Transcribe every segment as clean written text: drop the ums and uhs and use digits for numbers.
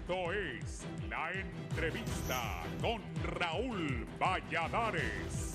Esto es La Entrevista con Raúl Valladares.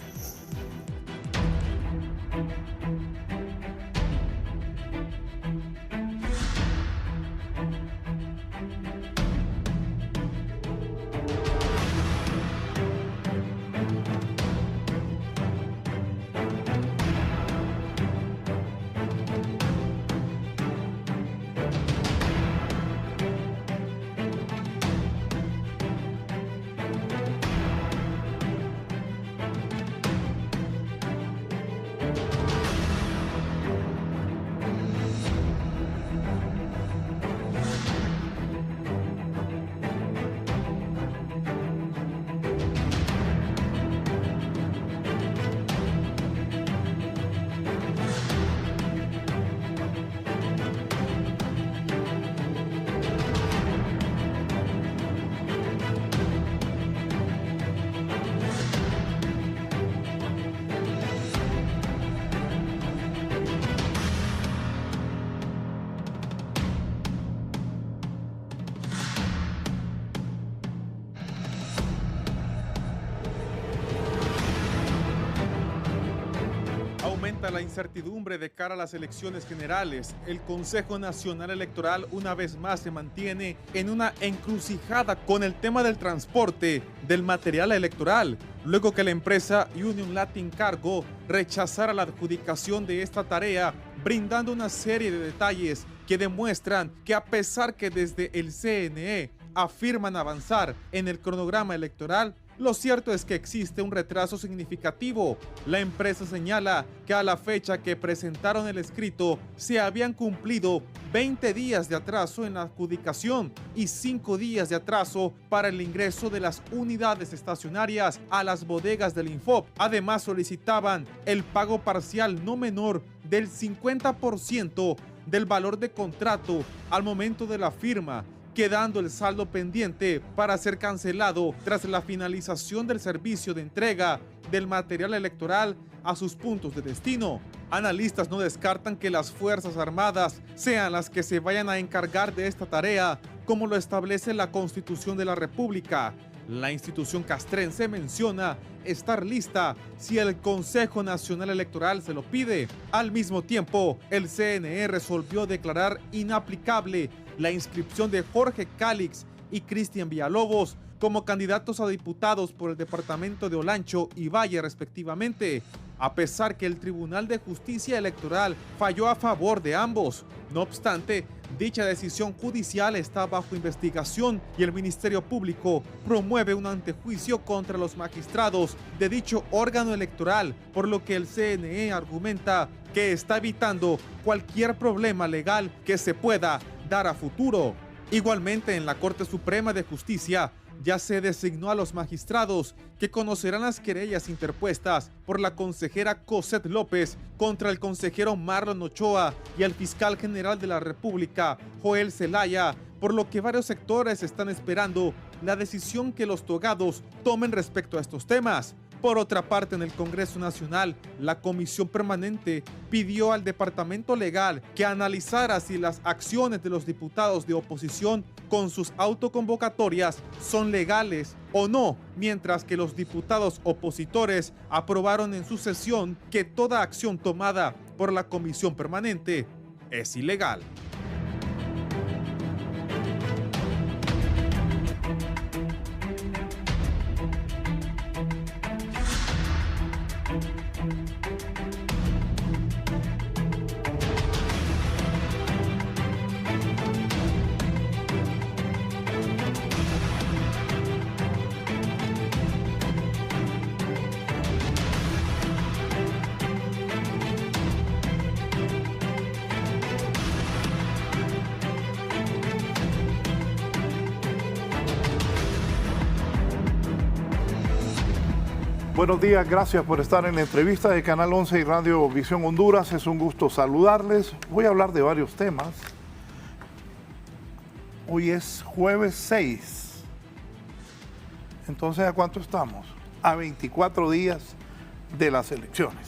Aumenta la incertidumbre de cara a las elecciones generales. El Consejo Nacional Electoral una vez más se mantiene en una encrucijada con el tema del transporte del material electoral, luego que la empresa Union Latin Cargo rechazara la adjudicación de esta tarea, brindando una serie de detalles que demuestran que a pesar que desde el CNE afirman avanzar en el cronograma electoral, lo cierto es que existe un retraso significativo. La empresa señala que a la fecha que presentaron el escrito se habían cumplido 20 días de atraso en la adjudicación y 5 días de atraso para el ingreso de las unidades estacionarias a las bodegas del Infop. Además solicitaban el pago parcial no menor del 50% del valor de contrato al momento de la firma, quedando el saldo pendiente para ser cancelado tras la finalización del servicio de entrega del material electoral a sus puntos de destino. Analistas no descartan que las Fuerzas Armadas sean las que se vayan a encargar de esta tarea, como lo establece la Constitución de la República. La institución castrense menciona estar lista si el Consejo Nacional Electoral se lo pide. Al mismo tiempo, el CNE resolvió declarar inaplicable la inscripción de Jorge Calix y Cristian Villalobos como candidatos a diputados por el departamento de Olancho y Valle respectivamente, a pesar que el Tribunal de Justicia Electoral falló a favor de ambos. No obstante, dicha decisión judicial está bajo investigación y el Ministerio Público promueve un antejuicio contra los magistrados de dicho órgano electoral, por lo que el CNE argumenta que está evitando cualquier problema legal que se pueda dar a futuro. Igualmente, en la Corte Suprema de Justicia ya se designó a los magistrados que conocerán las querellas interpuestas por la consejera Cosette López contra el consejero Marlon Ochoa y el fiscal general de la República, Joel Zelaya, por lo que varios sectores están esperando la decisión que los togados tomen respecto a estos temas. Por otra parte, en el Congreso Nacional, la Comisión Permanente pidió al Departamento Legal que analizara si las acciones de los diputados de oposición con sus autoconvocatorias son legales o no, mientras que los diputados opositores aprobaron en su sesión que toda acción tomada por la Comisión Permanente es ilegal. Buenos días, gracias por estar en la entrevista de Canal 11 y Radio Visión Honduras. Es un gusto saludarles. Voy a hablar de varios temas. Hoy es jueves 6. Entonces, ¿a cuánto estamos? A 24 días de las elecciones.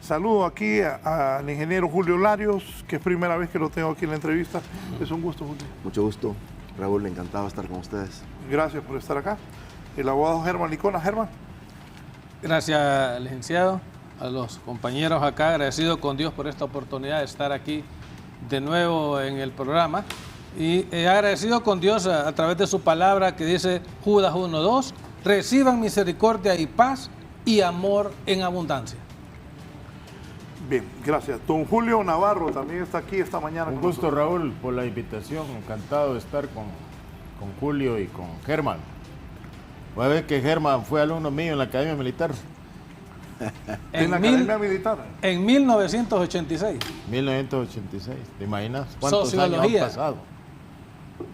Saludo aquí al ingeniero Julio Larios, que es primera vez que lo tengo aquí en la entrevista. Es un gusto, Julio. Mucho gusto. Raúl, encantado de estar con ustedes. Gracias por estar acá. El abogado Germán Licona. Germán. Gracias, licenciado. A los compañeros acá, agradecido con Dios por esta oportunidad de estar aquí de nuevo en el programa. Y agradecido con Dios a través de su palabra que dice Judas 1:2, reciban misericordia y paz y amor en abundancia. Bien, gracias. Don Julio Navarro también está aquí esta mañana. Un gusto, Raúl, por la invitación. Encantado de estar con Julio y con Germán. Voy a ver que Germán fue alumno mío en la Academia Militar. ¿En la Academia Militar? En 1986. 1986. ¿Te imaginas cuántos años han pasado?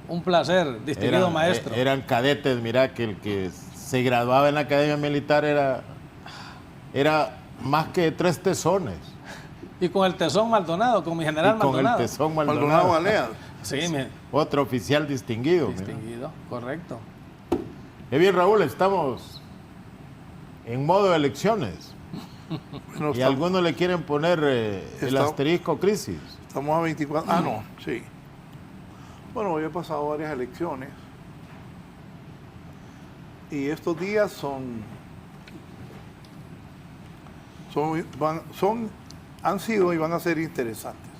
Un placer, distinguido maestro. Eran cadetes, mira, que el que se graduaba en la Academia Militar era más que 3 tesones. Y con el tesón Maldonado, con mi general Maldonado. Con el tesón Maldonado Balea. Sí, otro oficial distinguido. Distinguido, correcto. Qué bien, Raúl, estamos en modo de elecciones. Bueno, y algunos le quieren poner el asterisco crisis. Estamos a 24. Ah, no, sí. Bueno, hoy he pasado varias elecciones. Y estos días han sido y van a ser interesantes.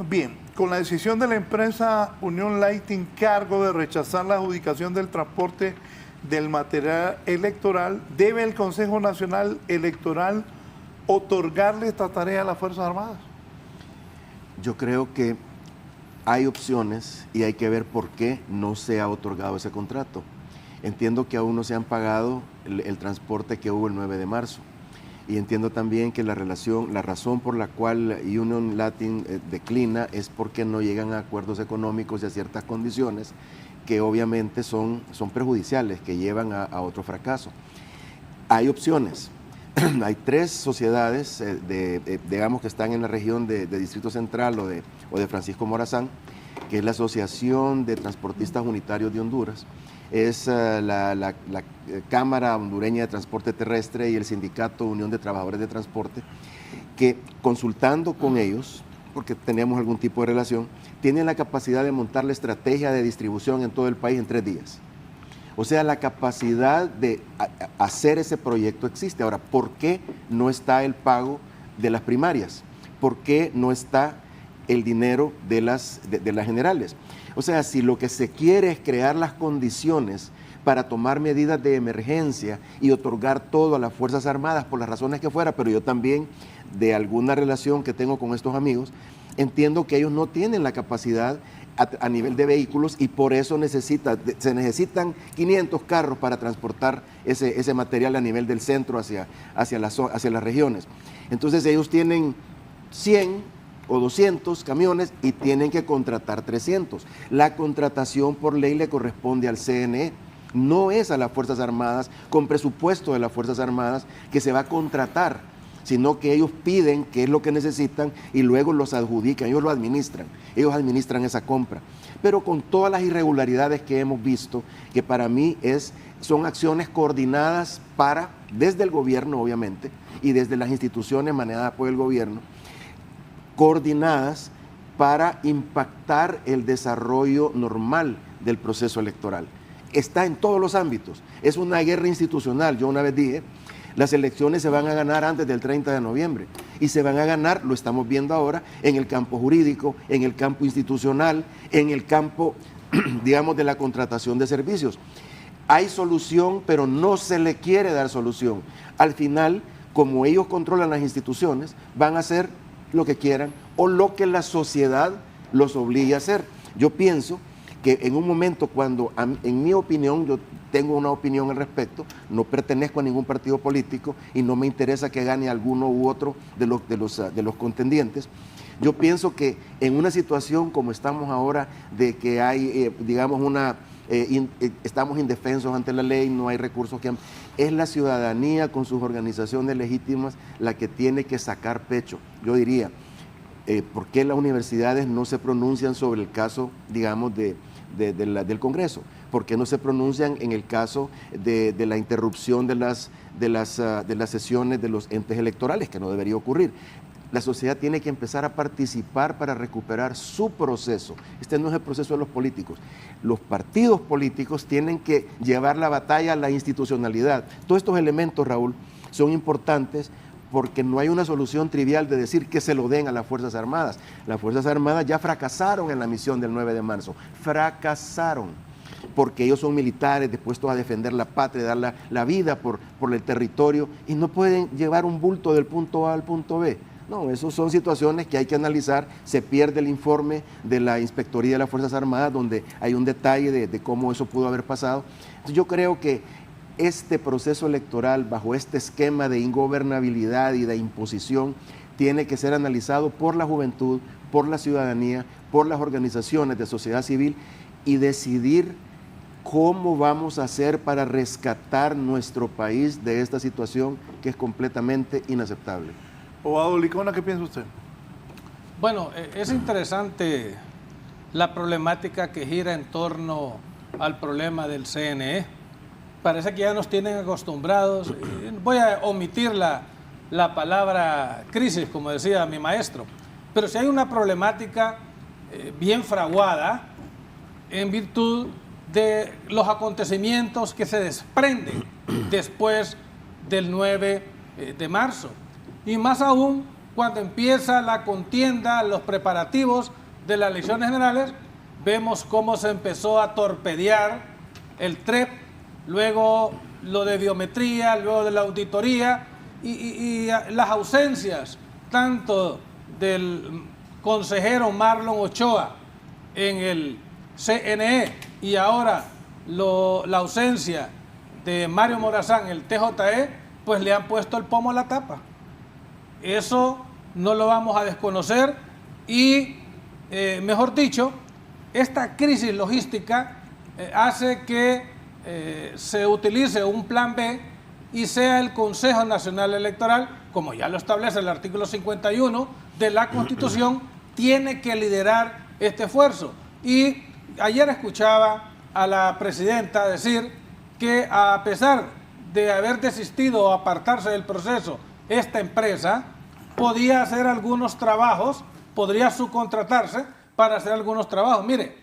Bien, con la decisión de la empresa Unión Lighting cargo de rechazar la adjudicación del transporte del material electoral, ¿debe el Consejo Nacional Electoral otorgarle esta tarea a las Fuerzas Armadas? Yo creo que hay opciones y hay que ver por qué no se ha otorgado ese contrato. Entiendo que aún no se han pagado el transporte que hubo el 9 de marzo. Y entiendo también que la razón por la cual Union Latin declina es porque no llegan a acuerdos económicos y a ciertas condiciones que obviamente son perjudiciales, que llevan a otro fracaso. Hay opciones. Hay 3 sociedades, digamos, que están en la región de Distrito Central o de Francisco Morazán, que es la Asociación de Transportistas Unitarios de Honduras, es la Cámara Hondureña de Transporte Terrestre y el Sindicato Unión de Trabajadores de Transporte, que consultando con ellos, porque tenemos algún tipo de relación, tienen la capacidad de montar la estrategia de distribución en todo el país en 3 días. O sea, la capacidad de hacer ese proyecto existe. Ahora, ¿por qué no está el pago de las primarias? ¿Por qué no está el dinero de las generales? O sea, si lo que se quiere es crear las condiciones para tomar medidas de emergencia y otorgar todo a las Fuerzas Armadas por las razones que fuera, pero yo también, de alguna relación que tengo con estos amigos, entiendo que ellos no tienen la capacidad a nivel de vehículos y por eso se necesitan 500 carros para transportar ese material a nivel del centro hacia las regiones. Entonces ellos tienen 100 o 200 camiones y tienen que contratar 300. La contratación por ley le corresponde al CNE, no es a las Fuerzas Armadas, con presupuesto de las Fuerzas Armadas que se va a contratar, sino que ellos piden qué es lo que necesitan y luego los adjudican, ellos lo administran, ellos administran esa compra. Pero con todas las irregularidades que hemos visto, que para mí son acciones coordinadas desde el gobierno obviamente, y desde las instituciones manejadas por el gobierno, coordinadas para impactar el desarrollo normal del proceso electoral. Está en todos los ámbitos, es una guerra institucional. Yo una vez dije, las elecciones se van a ganar antes del 30 de noviembre y se van a ganar, lo estamos viendo ahora, en el campo jurídico, en el campo institucional, en el campo, digamos, de la contratación de servicios. Hay solución, pero no se le quiere dar solución. Al final, como ellos controlan las instituciones, van a hacer lo que quieran o lo que la sociedad los obligue a hacer. Yo pienso que en un momento cuando, en mi opinión, yo tengo una opinión al respecto, no pertenezco a ningún partido político y no me interesa que gane alguno u otro de los contendientes. Yo pienso que en una situación como estamos ahora, de que hay, digamos, estamos indefensos ante la ley, no hay recursos es la ciudadanía con sus organizaciones legítimas la que tiene que sacar pecho. Yo diría, ¿por qué las universidades no se pronuncian sobre el caso, digamos, del Congreso? ¿Por qué no se pronuncian en el caso de la interrupción de las sesiones de los entes electorales, que no debería ocurrir? La sociedad tiene que empezar a participar para recuperar su proceso. Este no es el proceso de los políticos. Los partidos políticos tienen que llevar la batalla a la institucionalidad. Todos estos elementos, Raúl, son importantes porque no hay una solución trivial de decir que se lo den a las Fuerzas Armadas. Las Fuerzas Armadas ya fracasaron en la misión del 9 de marzo. Fracasaron. Porque ellos son militares dispuestos a defender la patria, dar la vida por el territorio y no pueden llevar un bulto del punto A al punto B. No, esas son situaciones que hay que analizar. Se pierde el informe de la Inspectoría de las Fuerzas Armadas donde hay un detalle de cómo eso pudo haber pasado. Entonces, yo creo que este proceso electoral bajo este esquema de ingobernabilidad y de imposición tiene que ser analizado por la juventud, por la ciudadanía, por las organizaciones de sociedad civil y decidir cómo vamos a hacer para rescatar nuestro país de esta situación que es completamente inaceptable. Abogado Licona, ¿qué piensa usted? Bueno, es interesante la problemática que gira en torno al problema del CNE. Parece que ya nos tienen acostumbrados. Voy a omitir la palabra crisis, como decía mi maestro, pero si hay una problemática bien fraguada en virtud de los acontecimientos que se desprenden después del 9 de marzo. Y más aún cuando empieza la contienda, los preparativos de las elecciones generales, vemos cómo se empezó a torpedear el TREP, luego lo de biometría, luego de la auditoría y las ausencias tanto del consejero Marlon Ochoa en el CNE y ahora la ausencia de Mario Morazán, el TJE, pues le han puesto el pomo a la tapa. Eso no lo vamos a desconocer y, mejor dicho, esta crisis logística hace que se utilice un plan B y sea el Consejo Nacional Electoral, como ya lo establece el artículo 51 de la Constitución, tiene que liderar este esfuerzo. Y ayer escuchaba a la presidenta decir que a pesar de haber desistido o apartarse del proceso, esta empresa podía hacer algunos trabajos, podría subcontratarse para hacer algunos trabajos. Mire,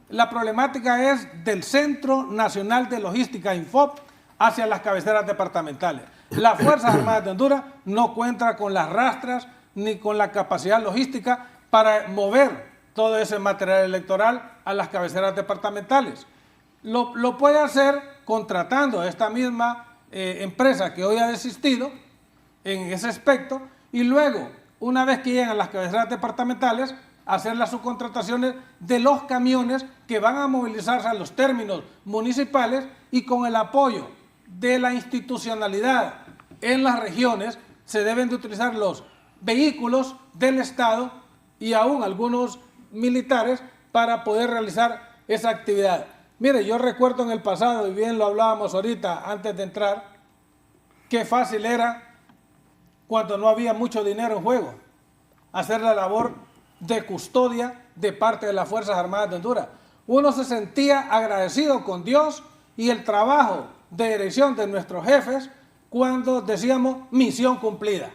la problemática es del Centro Nacional de Logística, Infop, hacia las cabeceras departamentales. Las Fuerzas Armadas de Honduras no cuentan con las rastras ni con la capacidad logística para mover todo ese material electoral a las cabeceras departamentales. Lo puede hacer contratando a esta misma empresa que hoy ha desistido en ese aspecto y luego, una vez que llegan a las cabeceras departamentales, hacer las subcontrataciones de los camiones que van a movilizarse a los términos municipales y con el apoyo de la institucionalidad en las regiones se deben de utilizar los vehículos del Estado y aún algunos militares para poder realizar esa actividad. Mire, yo recuerdo en el pasado, y bien lo hablábamos ahorita antes de entrar, qué fácil era cuando no había mucho dinero en juego hacer la labor de custodia de parte de las Fuerzas Armadas de Honduras. Uno se sentía agradecido con Dios y el trabajo de dirección de nuestros jefes cuando decíamos misión cumplida.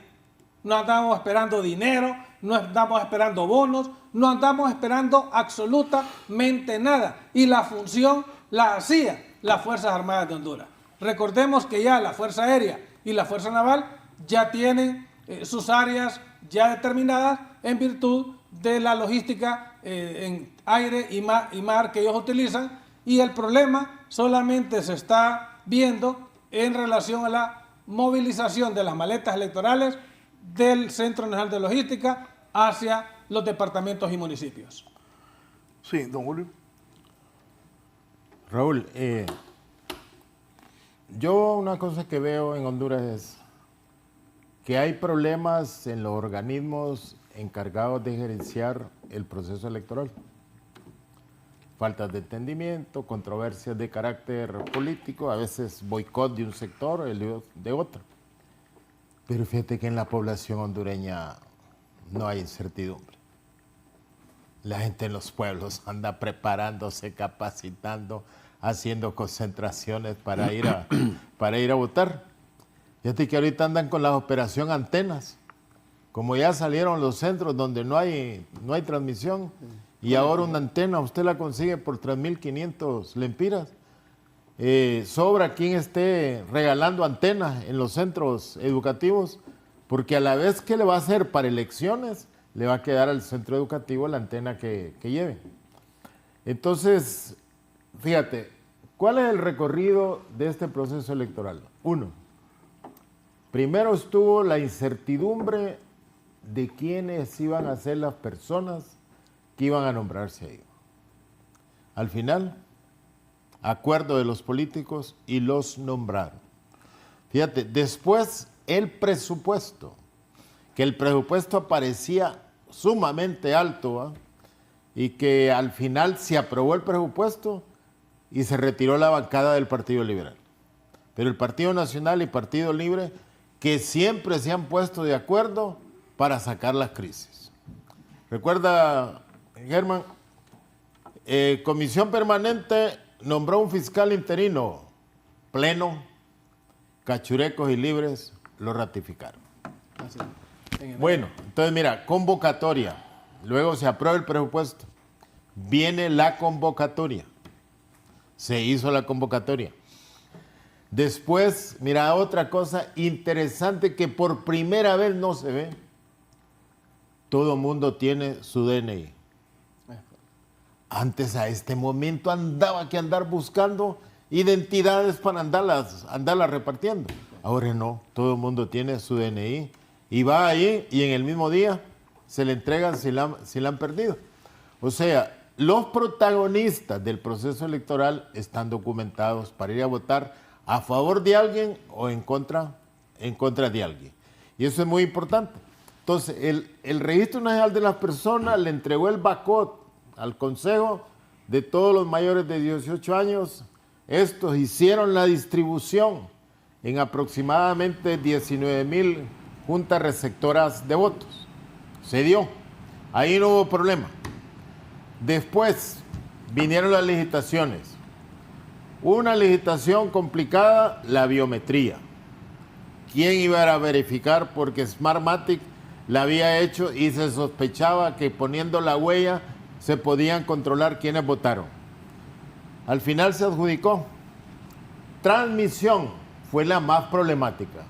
No andamos esperando dinero, no andamos esperando bonos, no andamos esperando absolutamente nada. Y la función la hacía las Fuerzas Armadas de Honduras. Recordemos que ya la Fuerza Aérea y la Fuerza Naval ya tienen sus áreas ya determinadas en virtud de la logística en aire y mar que ellos utilizan, y el problema solamente se está viendo en relación a la movilización de las maletas electorales del Centro Nacional de Logística hacia los departamentos y municipios. Sí, don Julio. Raúl, yo una cosa que veo en Honduras es que hay problemas en los organismos encargados de gerenciar el proceso electoral. Faltas de entendimiento, controversias de carácter político, a veces boicot de un sector, el de otro. Pero fíjate que en la población hondureña no hay incertidumbre. La gente en los pueblos anda preparándose, capacitando, haciendo concentraciones para ir a votar. Fíjate que ahorita andan con la operación Antenas. como ya salieron los centros donde no hay transmisión, y ahora una antena usted la consigue por 3.500 lempiras, sobra quien esté regalando antenas en los centros educativos, porque a la vez que le va a hacer para elecciones, le va a quedar al centro educativo la antena que lleve. Entonces, fíjate, ¿cuál es el recorrido de este proceso electoral? Uno, primero estuvo la incertidumbre de quiénes iban a ser las personas que iban a nombrarse ahí. Al final, acuerdo de los políticos y los nombraron. Fíjate, después el presupuesto, que el presupuesto aparecía sumamente alto, ¿va? Y que al final se aprobó el presupuesto y se retiró la bancada del Partido Liberal. Pero el Partido Nacional y Partido Libre, que siempre se han puesto de acuerdo para sacar las crisis. Recuerda, Germán, Comisión Permanente nombró un fiscal interino, pleno, cachurecos y libres lo ratificaron. Bueno, entonces mira, convocatoria, luego se aprueba el presupuesto, viene la convocatoria, se hizo la convocatoria. Después, mira, otra cosa interesante que por primera vez no se ve, todo mundo tiene su DNI. Antes a este momento andaba que andar buscando identidades para andarlas repartiendo. Ahora no, todo el mundo tiene su DNI y va ahí y en el mismo día se le entregan si la han perdido. O sea, los protagonistas del proceso electoral están documentados para ir a votar a favor de alguien o en contra de alguien. Y eso es muy importante. Entonces, el Registro Nacional de las Personas le entregó el BACOT al Consejo de todos los mayores de 18 años. Estos hicieron la distribución en aproximadamente 19,000 juntas receptoras de votos. Se dio. Ahí no hubo problema. Después vinieron las licitaciones. Una licitación complicada, la biometría. ¿Quién iba a verificar? Porque Smartmatic la había hecho y se sospechaba que poniendo la huella se podían controlar quiénes votaron. Al final se adjudicó. Transmisión fue la más problemática,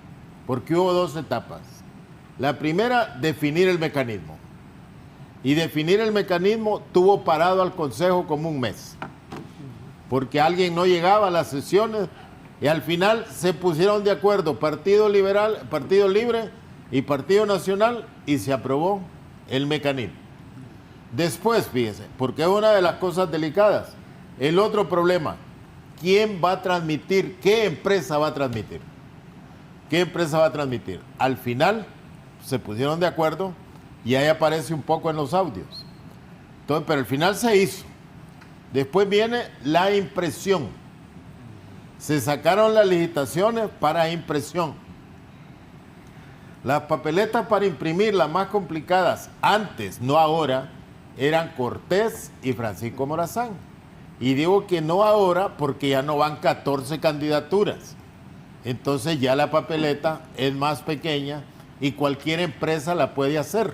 porque hubo dos etapas. La primera, definir el mecanismo. Y definir el mecanismo tuvo parado al Consejo como un mes, porque alguien no llegaba a las sesiones y al final se pusieron de acuerdo Partido Liberal, Partido Libre y Partido Nacional y se aprobó el mecanismo. Después, fíjese, porque es una de las cosas delicadas. El otro problema, ¿quién va a transmitir? ¿Qué empresa va a transmitir? ¿Qué empresa va a transmitir? Al final se pusieron de acuerdo y ahí aparece un poco en los audios. Entonces, pero al final se hizo. Después viene la impresión. Se sacaron las licitaciones para impresión. Las papeletas para imprimir, las más complicadas, antes, no ahora, eran Cortés y Francisco Morazán. Y digo que no ahora porque ya no van 14 candidaturas. Entonces ya la papeleta es más pequeña y cualquier empresa la puede hacer.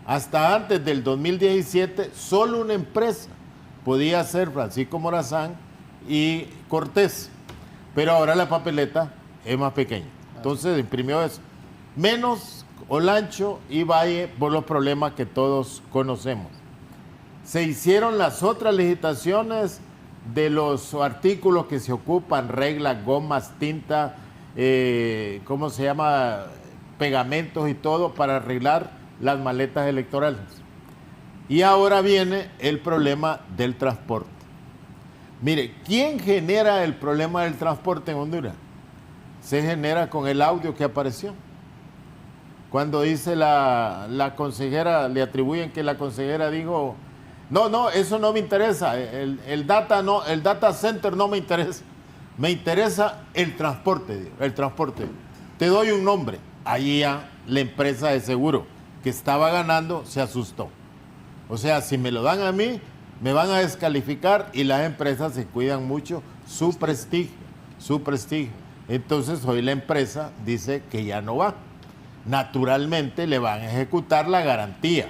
Hasta antes del 2017, solo una empresa podía hacer Francisco Morazán y Cortés. Pero ahora la papeleta es más pequeña. Entonces imprimió eso. Menos Olancho y Valle por los problemas que todos conocemos. Se hicieron las otras licitaciones de los artículos que se ocupan, reglas, gomas, tinta, ¿cómo se llama? Pegamentos y todo para arreglar las maletas electorales. Y ahora viene el problema del transporte. Mire, ¿quién genera el problema del transporte en Honduras? Se genera con el audio que apareció. Cuando dice la consejera, le atribuyen que la consejera dijo, no, eso no me interesa, el data center no me interesa, me interesa el transporte, Te doy un nombre. Allí ya la empresa de seguro que estaba ganando se asustó. O sea, si me lo dan a mí, me van a descalificar y las empresas se cuidan mucho su prestigio. Entonces hoy la empresa dice que ya no va. naturalmente le van a ejecutar la garantía,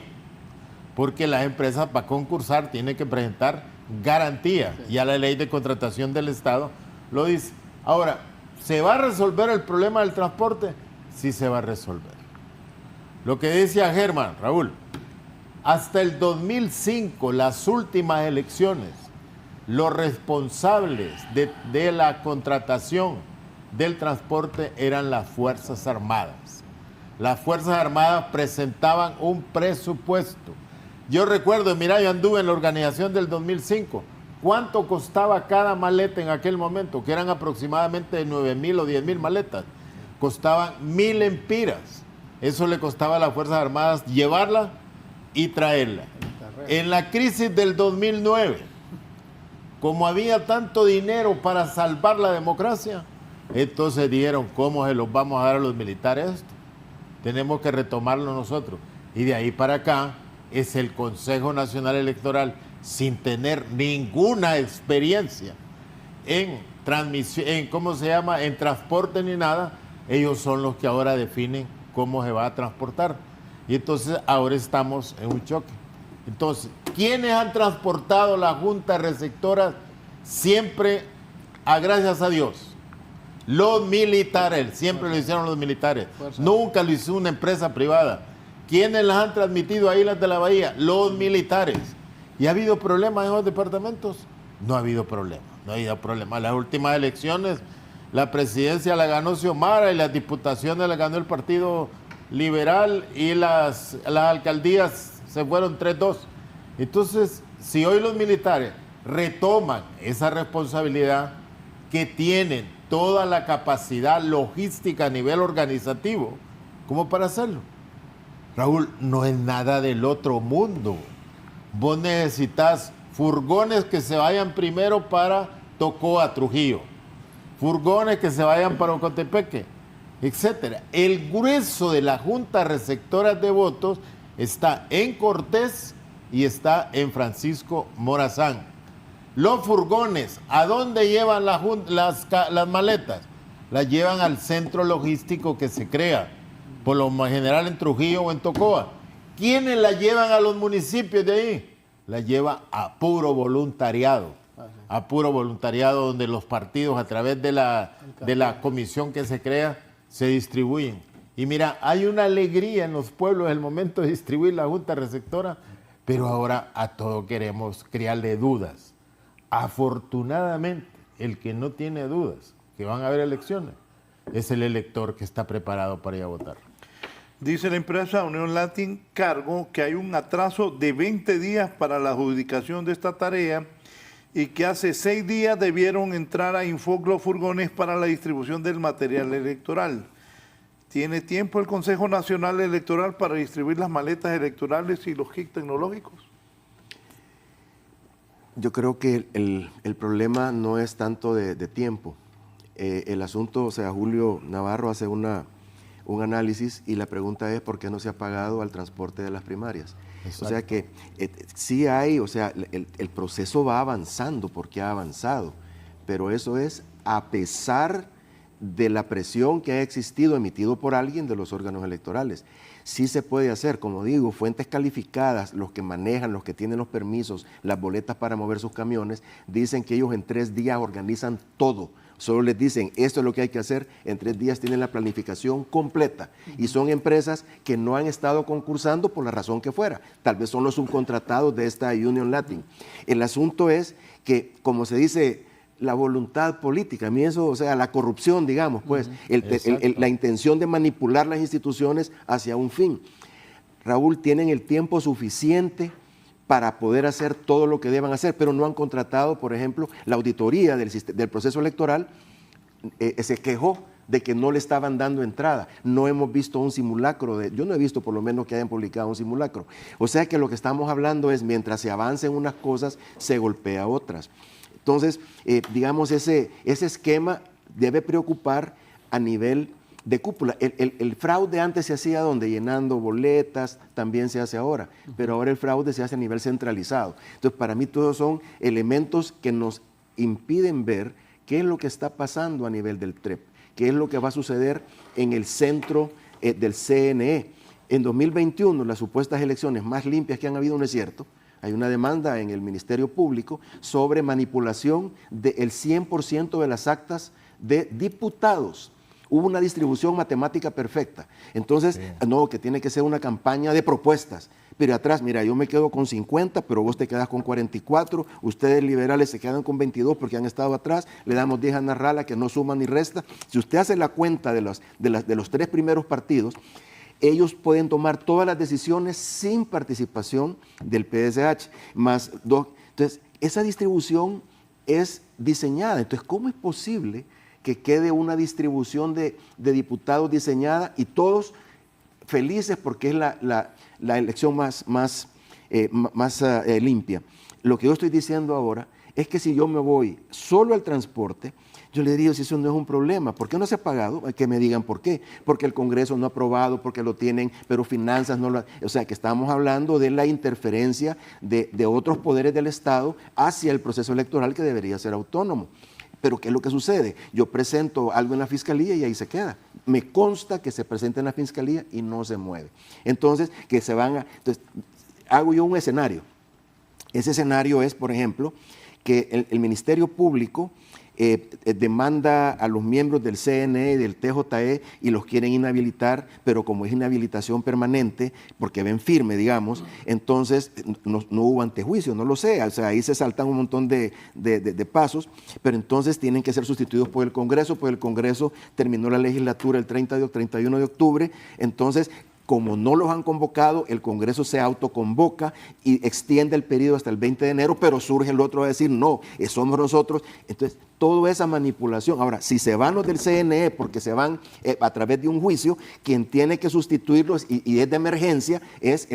porque las empresas para concursar tienen que presentar garantía. Ya la ley de contratación del Estado lo dice. Ahora, ¿se va a resolver el problema del transporte? Sí se va a resolver. Lo que decía Germán, Raúl, hasta el 2005, las últimas elecciones, los responsables de la contratación del transporte eran las Fuerzas Armadas. Las Fuerzas Armadas presentaban un presupuesto. Yo recuerdo, mira, yo anduve en la organización del 2005. ¿Cuánto costaba cada maleta en aquel momento? Que eran aproximadamente 9,000 o 10,000 maletas. Costaban 1,000 empiras. Eso le costaba a las Fuerzas Armadas llevarla y traerla. En la crisis del 2009, como había tanto dinero para salvar la democracia, entonces dijeron, ¿cómo se los vamos a dar a los militares esto? Tenemos que retomarlo nosotros. Y de ahí para acá es el Consejo Nacional Electoral, sin tener ninguna experiencia en transmisión, en transporte ni nada, ellos son los que ahora definen cómo se va a transportar. Y entonces ahora estamos en un choque. Entonces, ¿quiénes han transportado la Junta Receptora siempre, gracias a Dios? Los militares, siempre lo hicieron los militares. Nunca lo hizo una empresa privada. ¿Quiénes las han transmitido a Islas de la Bahía? Los militares. ¿Y ha habido problemas en los departamentos? No ha habido problemas, no ha habido problemas. Las últimas elecciones, la presidencia la ganó Xiomara y las diputaciones la ganó el Partido Liberal y las alcaldías se fueron 3-2. Entonces, si hoy los militares retoman esa responsabilidad, que tienen toda la capacidad logística a nivel organizativo, ¿cómo para hacerlo? Raúl, no es nada del otro mundo. Vos necesitas furgones que se vayan primero para Tocoa, Trujillo, furgones que se vayan para Ocotepeque, etcétera. El grueso de la Junta Receptora de Votos está en Cortés y está en Francisco Morazán. Los furgones, ¿a dónde llevan las maletas? Las llevan al centro logístico que se crea, por lo general en Trujillo o en Tocoa. ¿Quiénes la llevan a los municipios de ahí? La lleva a puro voluntariado. A puro voluntariado, donde los partidos, a través de la comisión que se crea, se distribuyen. Y mira, hay una alegría en los pueblos en el momento de distribuir la Junta Receptora, pero ahora a todo queremos crearle dudas. Afortunadamente, el que no tiene dudas que van a haber elecciones es el elector que está preparado para ir a votar. Dice la empresa Unión Latin Cargo que hay un atraso de 20 días para la adjudicación de esta tarea y que hace 6 días debieron entrar a Infoc los furgones para la distribución del material electoral. ¿Tiene tiempo el Consejo Nacional Electoral para distribuir las maletas electorales y los kits tecnológicos? Yo creo que el problema no es tanto de tiempo. El asunto, o sea, Julio Navarro hace un análisis y la pregunta es ¿por qué no se ha pagado al transporte de las primarias? Exacto. O sea que sí hay, o sea, el proceso va avanzando porque ha avanzado, pero eso es a pesar de la presión que ha existido emitido por alguien de los órganos electorales. Sí se puede hacer, como digo, fuentes calificadas, los que manejan, los que tienen los permisos, las boletas para mover sus camiones, dicen que ellos en 3 días organizan todo. Solo les dicen, esto es lo que hay que hacer, en 3 días tienen la planificación completa. Y son empresas que no han estado concursando por la razón que fuera. Tal vez son los subcontratados de esta Unión Latin. El asunto es que, como se dice, la voluntad política, a mí eso, o sea, la corrupción, digamos, pues, la intención de manipular las instituciones hacia un fin. Raúl, tienen el tiempo suficiente para poder hacer todo lo que deban hacer, pero no han contratado, por ejemplo, la auditoría del proceso electoral, se quejó de que no le estaban dando entrada. No hemos visto un simulacro, yo no he visto por lo menos que hayan publicado un simulacro. O sea que lo que estamos hablando es, mientras se avancen unas cosas, se golpea otras. Entonces, digamos, ese esquema debe preocupar a nivel de cúpula. El fraude antes se hacía donde llenando boletas, también se hace ahora, pero ahora el fraude se hace a nivel centralizado. Entonces, para mí todos son elementos que nos impiden ver qué es lo que está pasando a nivel del TREP, qué es lo que va a suceder en el centro del CNE. En 2021, las supuestas elecciones más limpias que han habido no es cierto. Hay una demanda en el Ministerio Público sobre manipulación del 100% de las actas de diputados. Hubo una distribución matemática perfecta. Entonces, no, que tiene que ser una campaña de propuestas. Pero atrás, mira, yo me quedo con 50, pero vos te quedas con 44, ustedes liberales se quedan con 22 porque han estado atrás, le damos 10 a Narrala que no suma ni resta. Si usted hace la cuenta de los 3 primeros partidos, ellos pueden tomar todas las decisiones sin participación del PSH, más 2. Entonces, esa distribución es diseñada. Entonces, ¿cómo es posible que quede una distribución de diputados diseñada y todos felices porque es la elección más limpia? Lo que yo estoy diciendo ahora es que si yo me voy solo al transporte, yo le digo, si eso no es un problema, ¿por qué no se ha pagado? Que me digan por qué. Porque el Congreso no ha aprobado, porque lo tienen, pero finanzas no lo... O sea, que estamos hablando de la interferencia de otros poderes del Estado hacia el proceso electoral que debería ser autónomo. Pero ¿qué es lo que sucede? Yo presento algo en la Fiscalía y ahí se queda. Me consta que se presenta en la Fiscalía y no se mueve. Entonces, que se van a... Entonces, hago yo un escenario. Ese escenario es, por ejemplo, que el Ministerio Público demanda a los miembros del CNE y del TJE y los quieren inhabilitar, pero como es inhabilitación permanente, porque ven firme, digamos, entonces no hubo antejuicio, no lo sé, o sea, ahí se saltan un montón de pasos, pero entonces tienen que ser sustituidos por el Congreso, pues el Congreso terminó la legislatura el 31 de octubre, entonces... Como no los han convocado, el Congreso se autoconvoca y extiende el periodo hasta el 20 de enero, pero surge el otro a decir, no, somos nosotros. Entonces, toda esa manipulación. Ahora, si se van los del CNE porque se van a través de un juicio, quien tiene que sustituirlos y es de emergencia es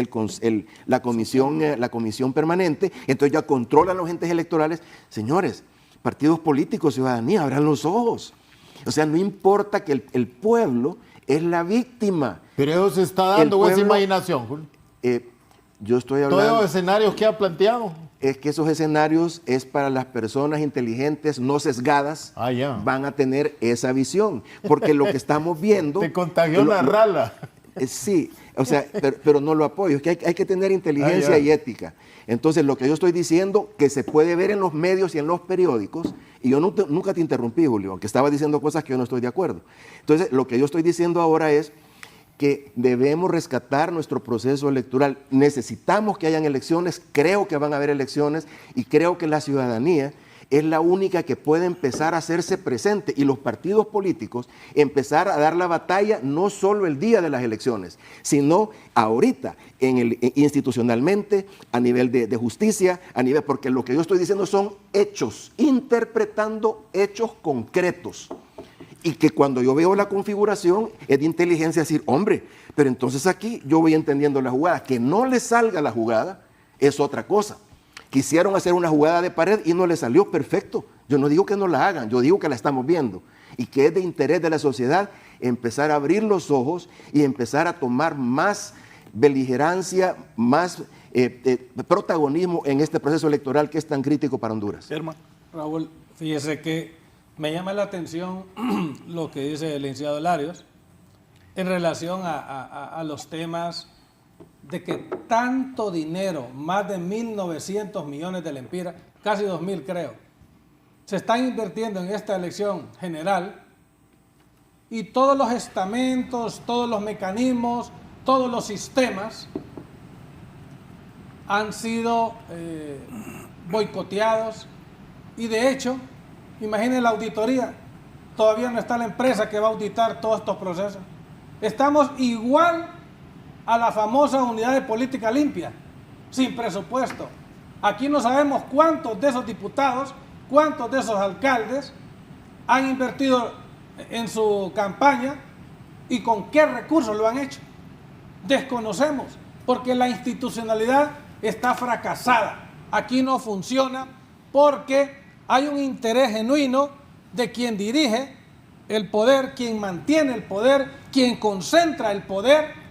la comisión permanente. Entonces ya controlan los entes electorales. Señores, partidos políticos, ciudadanía, abran los ojos. O sea, no importa que el pueblo es la víctima. Pero eso se está dando, o es imaginación, Julio. Yo estoy hablando... Todos los escenarios que ha planteado. Es que esos escenarios es para las personas inteligentes, no sesgadas, van a tener esa visión. Porque lo que estamos viendo... Te contagió la rala. Sí, o sea, pero no lo apoyo. Es que hay que tener inteligencia y ética. Entonces, lo que yo estoy diciendo, que se puede ver en los medios y en los periódicos, y yo nunca te interrumpí, Julio, aunque estaba diciendo cosas que yo no estoy de acuerdo. Entonces, lo que yo estoy diciendo ahora es que debemos rescatar nuestro proceso electoral. Necesitamos que hayan elecciones, creo que van a haber elecciones, y creo que la ciudadanía es la única que puede empezar a hacerse presente y los partidos políticos empezar a dar la batalla no solo el día de las elecciones, sino ahorita, institucionalmente, a nivel de justicia, porque lo que yo estoy diciendo son hechos, interpretando hechos concretos. Y que cuando yo veo la configuración es de inteligencia decir, hombre, pero entonces aquí yo voy entendiendo la jugada. Que no le salga la jugada es otra cosa. Quisieron hacer una jugada de pared y no le salió perfecto. Yo no digo que no la hagan, yo digo que la estamos viendo. Y que es de interés de la sociedad empezar a abrir los ojos y empezar a tomar más beligerancia, más protagonismo en este proceso electoral que es tan crítico para Honduras. Raúl, fíjese que me llama la atención lo que dice el licenciado Larios en relación a los temas de que tanto dinero, más de 1.900 millones de lempiras, casi 2.000 creo, se están invirtiendo en esta elección general y todos los estamentos, todos los mecanismos, todos los sistemas han sido boicoteados y de hecho, imaginen la auditoría, todavía no está la empresa que va a auditar todos estos procesos. Estamos igual a la famosa unidad de política limpia, sin presupuesto. Aquí no sabemos cuántos de esos diputados, cuántos de esos alcaldes han invertido en su campaña y con qué recursos lo han hecho. Desconocemos, porque la institucionalidad está fracasada. Aquí no funciona porque hay un interés genuino de quien dirige el poder, quien mantiene el poder, quien concentra el poder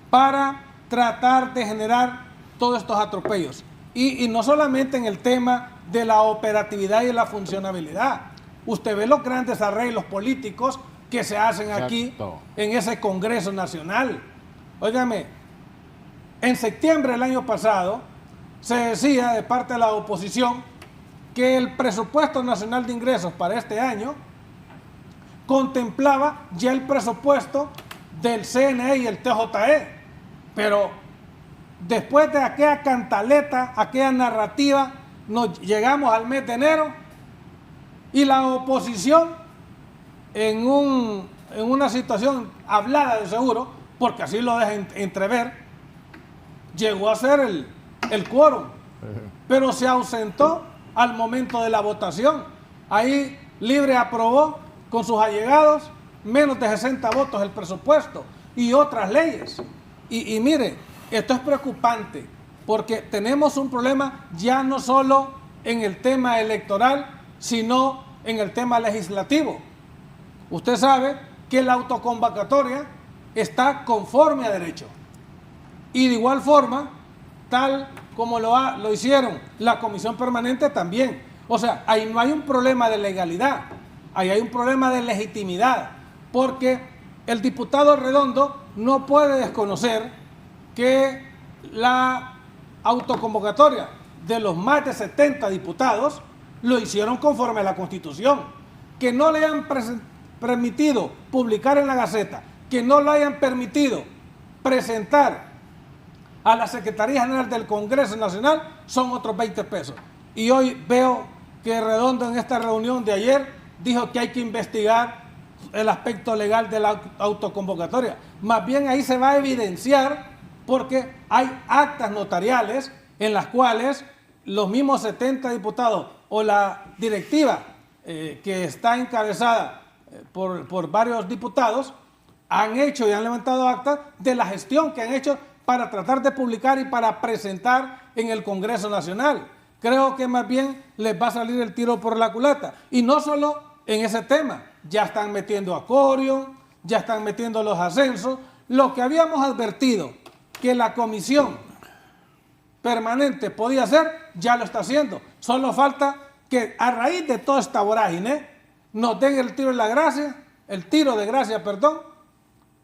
para tratar de generar todos estos atropellos. Y no solamente en el tema de la operatividad y la funcionabilidad. Usted ve los grandes arreglos políticos que se hacen Exacto. aquí en ese Congreso Nacional. Óigame, en septiembre del año pasado se decía de parte de la oposición que el presupuesto nacional de ingresos para este año contemplaba ya el presupuesto del CNE y el TJE, pero después de aquella cantaleta, aquella narrativa, nos llegamos al mes de enero y la oposición en una situación hablada de seguro, porque así lo deja entrever, llegó a ser el quórum, pero se ausentó al momento de la votación. Ahí Libre aprobó con sus allegados menos de 60 votos el presupuesto y otras leyes. Y mire, esto es preocupante porque tenemos un problema ya no solo en el tema electoral, sino en el tema legislativo. Usted sabe que la autoconvocatoria está conforme a derecho. Y de igual forma, tal como lo hicieron la Comisión Permanente también. O sea, ahí no hay un problema de legalidad, ahí hay un problema de legitimidad, porque el diputado Redondo no puede desconocer que la autoconvocatoria de los más de 70 diputados lo hicieron conforme a la Constitución. Que no le hayan permitido publicar en la Gaceta, que no lo hayan permitido presentar a la Secretaría General del Congreso Nacional, son otros 20 pesos. Y hoy veo que Redondo en esta reunión de ayer dijo que hay que investigar el aspecto legal de la autoconvocatoria. Más bien ahí se va a evidenciar porque hay actas notariales en las cuales los mismos 70 diputados o la directiva que está encabezada por varios diputados han hecho y han levantado actas de la gestión que han hecho para tratar de publicar y para presentar en el Congreso Nacional. Creo que más bien les va a salir el tiro por la culata. Y no solo en ese tema, ya están metiendo a Corión, ya están metiendo los ascensos. Lo que habíamos advertido que la Comisión Permanente podía hacer, ya lo está haciendo. Solo falta que a raíz de toda esta vorágine nos den el tiro de gracia,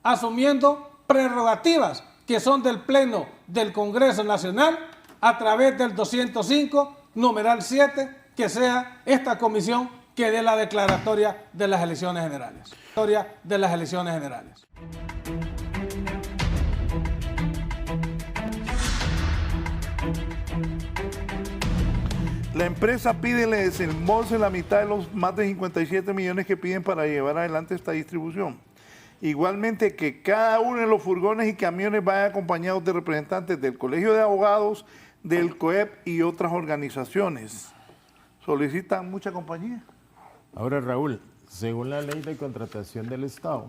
asumiendo prerrogativas que son del Pleno del Congreso Nacional a través del 205, numeral 7, que sea esta comisión que dé la declaratoria de las elecciones generales. La empresa pide le desembolse la mitad de los más de 57 millones que piden para llevar adelante esta distribución. Igualmente que cada uno de los furgones y camiones vaya acompañados de representantes del Colegio de Abogados, del COEP y otras organizaciones. ¿Solicitan mucha compañía? Ahora, Raúl, según la ley de contratación del Estado,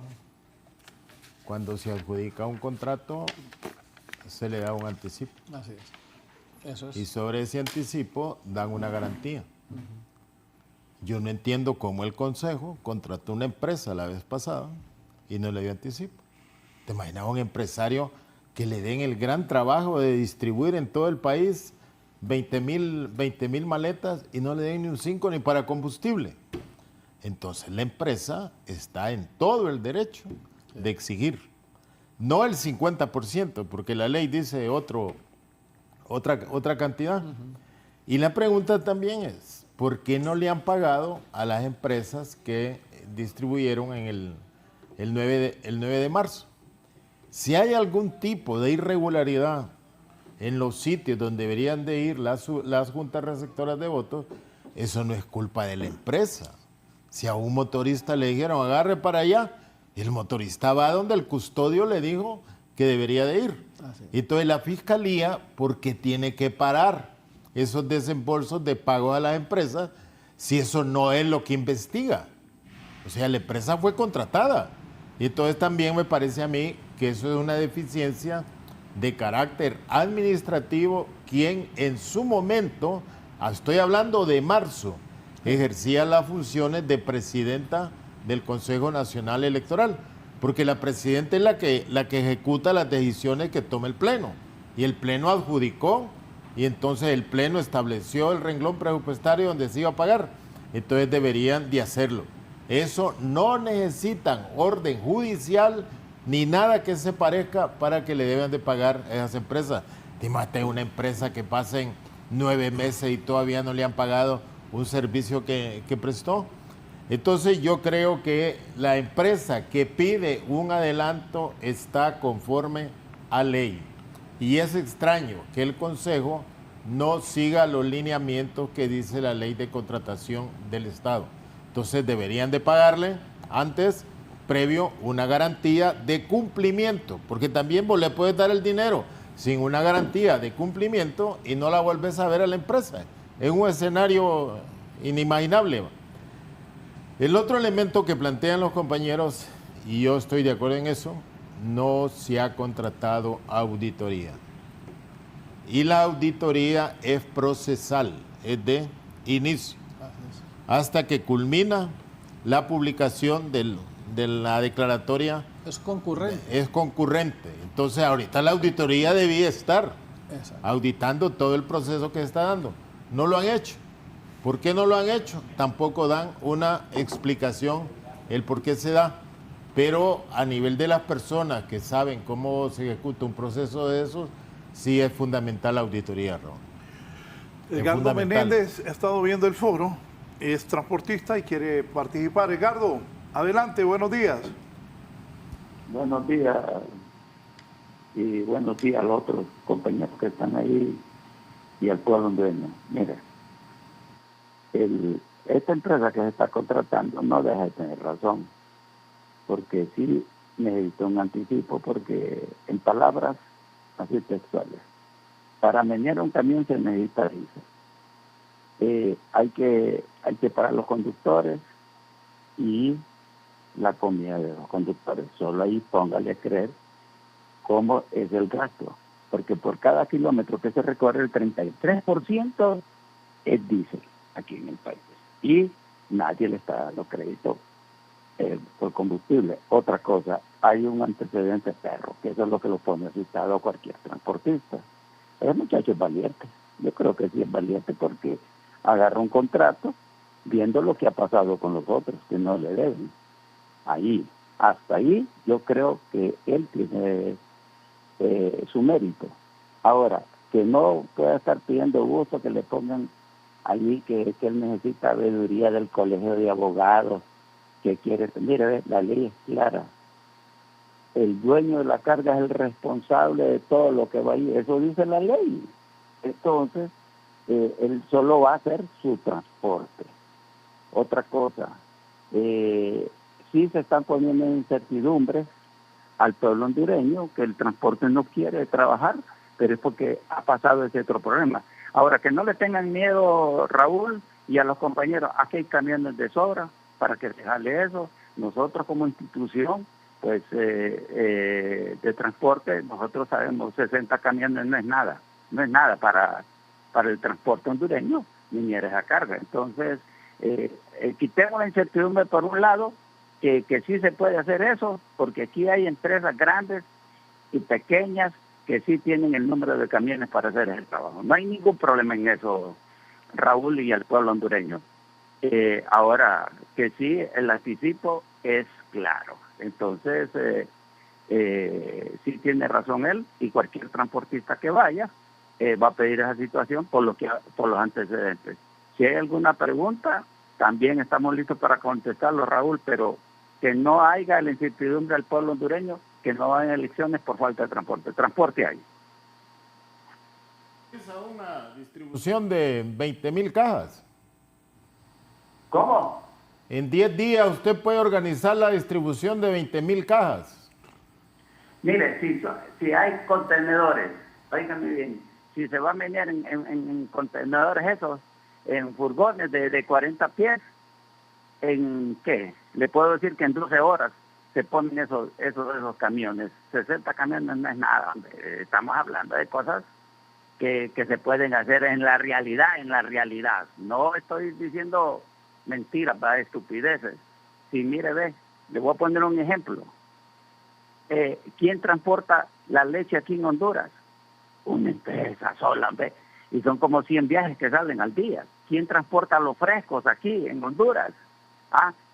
cuando se adjudica un contrato, se le da un anticipo. Así es. Eso es. Y sobre ese anticipo dan una garantía. Yo no entiendo cómo el Consejo contrató una empresa la vez pasada y no le dio anticipo. ¿Te imaginas un empresario que le den el gran trabajo de distribuir en todo el país 20,000 maletas y no le den ni un 5 ni para combustible? Entonces la empresa está en todo el derecho de exigir, no el 50%, porque la ley dice otra cantidad. Y la pregunta también es, ¿por qué no le han pagado a las empresas que distribuyeron en el 9 de marzo? Si hay algún tipo de irregularidad en los sitios donde deberían de ir las juntas receptoras de votos, eso no es culpa de la empresa. Si a un motorista le dijeron agarre para allá, el motorista va donde el custodio le dijo que debería de ir. Entonces la fiscalía, porque tiene que parar esos desembolsos de pago a las empresas, si eso no es lo que investiga. O sea, la empresa fue contratada. Y entonces también me parece a mí que eso es una deficiencia de carácter administrativo, quien en su momento, estoy hablando de marzo, ejercía las funciones de presidenta del Consejo Nacional Electoral, porque la presidenta es la que ejecuta las decisiones que toma el Pleno, y el Pleno adjudicó, y entonces el Pleno estableció el renglón presupuestario donde se iba a pagar, entonces deberían de hacerlo. Eso no necesitan orden judicial ni nada que se parezca para que le deben de pagar a esas empresas. Imagínate una empresa que pasen 9 meses y todavía no le han pagado un servicio que prestó. Entonces yo creo que la empresa que pide un adelanto está conforme a ley. Y es extraño que el Consejo no siga los lineamientos que dice la ley de contratación del Estado. Entonces deberían de pagarle antes, previo, una garantía de cumplimiento, porque también vos le puedes dar el dinero sin una garantía de cumplimiento y no la vuelves a ver a la empresa. Es un escenario inimaginable. El otro elemento que plantean los compañeros, y yo estoy de acuerdo en eso, no se ha contratado auditoría. Y la auditoría es procesal, es de inicio, hasta que culmina la publicación de la declaratoria. Es concurrente. Es concurrente. Entonces ahorita la auditoría debía estar auditando todo el proceso que se está dando. No lo han hecho. ¿Por qué no lo han hecho? Tampoco dan una explicación el por qué se da. Pero a nivel de las personas que saben cómo se ejecuta un proceso de esos, sí es fundamental la auditoría, Raúl. Edgardo Menéndez ha estado viendo el foro, es transportista y quiere participar. Edgardo, adelante, buenos días. Buenos días y buenos días a los otros compañeros que están ahí y al pueblo hondureño. Mira, esta empresa que se está contratando no deja de tener razón, porque sí necesita un anticipo, porque en palabras así textuales, para menear un camión se necesita diésel. Hay que pagar los conductores y la comida de los conductores. Solo ahí póngale a creer cómo es el gasto, porque por cada kilómetro que se recorre el 33% es diésel aquí en el país y nadie le está dando crédito por combustible. Otra cosa, hay un antecedente perro, que eso es lo que lo pone asustado a cualquier transportista. El muchacho es valiente, yo creo que sí es valiente porque agarra un contrato viendo lo que ha pasado con los otros que no le deben. Ahí, hasta ahí, yo creo que él tiene su mérito. Ahora, que no pueda estar pidiendo gusto que le pongan allí que él necesita sabiduría del colegio de abogados, que quiere, mire, la ley es clara. El dueño de la carga es el responsable de todo lo que va ahí, eso dice la ley. Entonces, él solo va a hacer su transporte. Otra cosa, sí se están poniendo en incertidumbre al pueblo hondureño, que el transporte no quiere trabajar, pero es porque ha pasado ese otro problema. Ahora, que no le tengan miedo, Raúl, y a los compañeros, aquí hay camiones de sobra para que se jale eso. Nosotros como institución, pues, de transporte, nosotros sabemos 60 camiones no es nada para el transporte hondureño, ni eres a carga. Entonces, quitemos la incertidumbre por un lado, que sí se puede hacer eso, porque aquí hay empresas grandes y pequeñas que sí tienen el número de camiones para hacer el trabajo. No hay ningún problema en eso, Raúl, y al pueblo hondureño. Ahora, que sí, el anticipo es claro. Entonces, sí tiene razón él, y cualquier transportista que vaya va a pedir esa situación por los antecedentes. Si hay alguna pregunta, también estamos listos para contestarlo, Raúl, pero que no haya la incertidumbre al pueblo hondureño, que no vayan elecciones por falta de transporte. Transporte hay. Es una distribución de 20,000 cajas. ¿Cómo? En 10 días usted puede organizar la distribución de 20,000 cajas. Mire, si hay contenedores, óigame bien, si se va a menear en contenedores esos, en furgones de 40 pies, ¿en qué? Le puedo decir que en 12 horas se ponen esos camiones. 60 camiones no es nada, hombre. Estamos hablando de cosas que se pueden hacer en la realidad. No estoy diciendo mentiras, para estupideces. Si mire, ve, le voy a poner un ejemplo. ¿Quién transporta la leche aquí en Honduras? Una empresa sola, ve. Y son como 100 viajes que salen al día. ¿Quién transporta los frescos aquí en Honduras?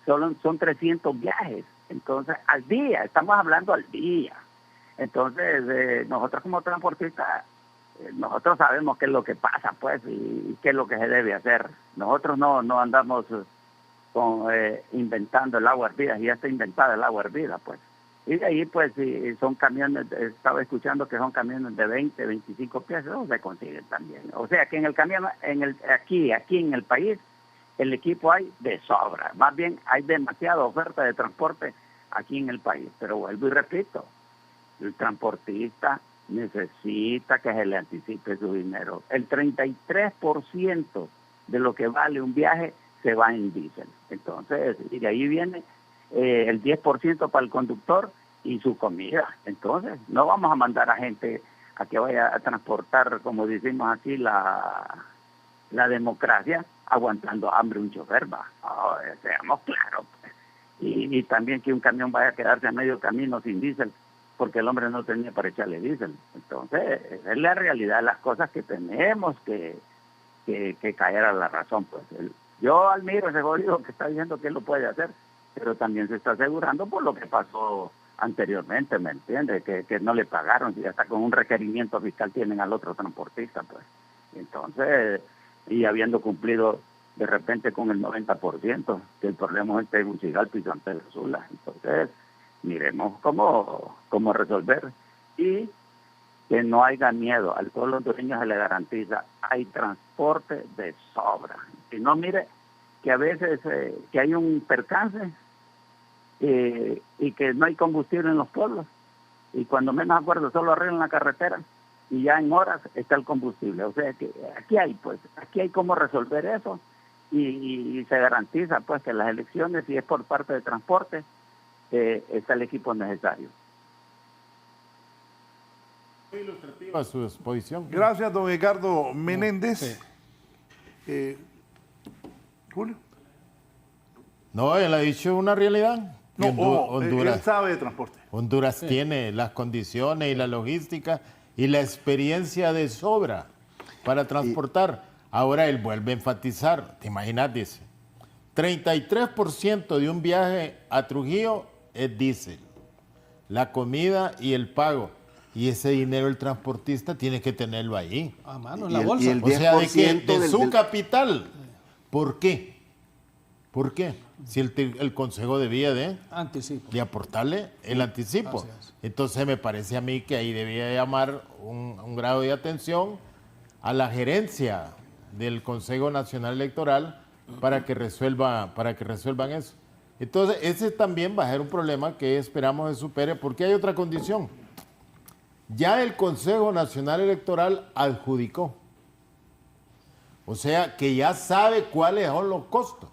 son 300 viajes. Entonces, al día, estamos hablando al día. Entonces, nosotros como transportistas, nosotros sabemos qué es lo que pasa, pues, y qué es lo que se debe hacer. Nosotros no andamos inventando el agua hervida, ya está inventada el agua hervida, pues. Y de ahí, pues, si son camiones, estaba escuchando que son camiones de 20, 25 pies, eso se consiguen también. O sea, que en el camión, aquí en el país, el equipo hay de sobra. Más bien, hay demasiada oferta de transporte aquí en el país. Pero vuelvo y repito, el transportista necesita que se le anticipe su dinero. El 33% de lo que vale un viaje se va en diésel. Entonces, y de ahí viene el 10% para el conductor y su comida. Entonces, no vamos a mandar a gente a que vaya a transportar, como decimos así, la democracia, aguantando hambre un chofer, va. Seamos claros. Y también que un camión vaya a quedarse a medio camino sin diésel, porque el hombre no tenía para echarle diésel. Entonces, es la realidad de las cosas que tenemos que caer a la razón. Pues yo admiro ese jodido que está diciendo que él lo puede hacer, pero también se está asegurando por lo que pasó anteriormente, ¿me entiende? Que no le pagaron, y hasta con un requerimiento fiscal tienen al otro transportista, pues. Entonces, y habiendo cumplido de repente con el 90%, que el problema es en Tegucigalpa y San Pedro Sula. Entonces, miremos cómo resolver, y que no haya miedo. Al pueblo hondureño se le garantiza, hay transporte de sobra. Y no mire que a veces que hay un percance y que no hay combustible en los pueblos, y cuando menos acuerdo solo arreglan la carretera y ya en horas está el combustible. O sea que aquí hay cómo resolver eso, y se garantiza pues que las elecciones, si es por parte de transporte, está el equipo necesario. Ilustrativa su exposición. Gracias, don Edgardo Menéndez. Sí. Julio. No, él ha dicho una realidad. No, Honduras, él sabe de transporte. Honduras tiene las condiciones y la logística y la experiencia de sobra para transportar. Ahora él vuelve a enfatizar, te imaginas, dice, 33% de un viaje a Trujillo es diésel, la comida y el pago. Y ese dinero el transportista tiene que tenerlo ahí. A mano, en la bolsa. O sea, de su capital. ¿Por qué? ¿Por qué? Si el Consejo debía de aportarle el anticipo. Entonces me parece a mí que ahí debía llamar un grado de atención a la gerencia del Consejo Nacional Electoral para que resuelvan eso. Entonces ese también va a ser un problema que esperamos se supere, porque hay otra condición. Ya el Consejo Nacional Electoral adjudicó. O sea, que ya sabe cuáles son los costos.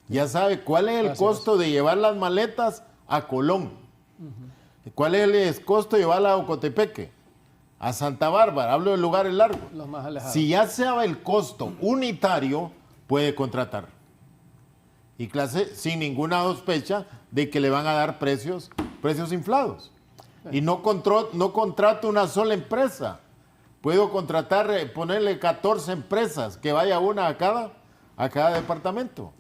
Ya sabe cuál es el costo de llevar las maletas a Colón. ¿Cuál es el costo de llevarlas a Ocotepeque? A Santa Bárbara. Hablo de lugares largos. Los más alejados. Si ya sabe el costo unitario, puede contratar. Y clase sin ninguna sospecha de que le van a dar precios inflados. Y no contrato una sola empresa. Puedo contratar, ponerle 14 empresas, que vaya una a cada departamento.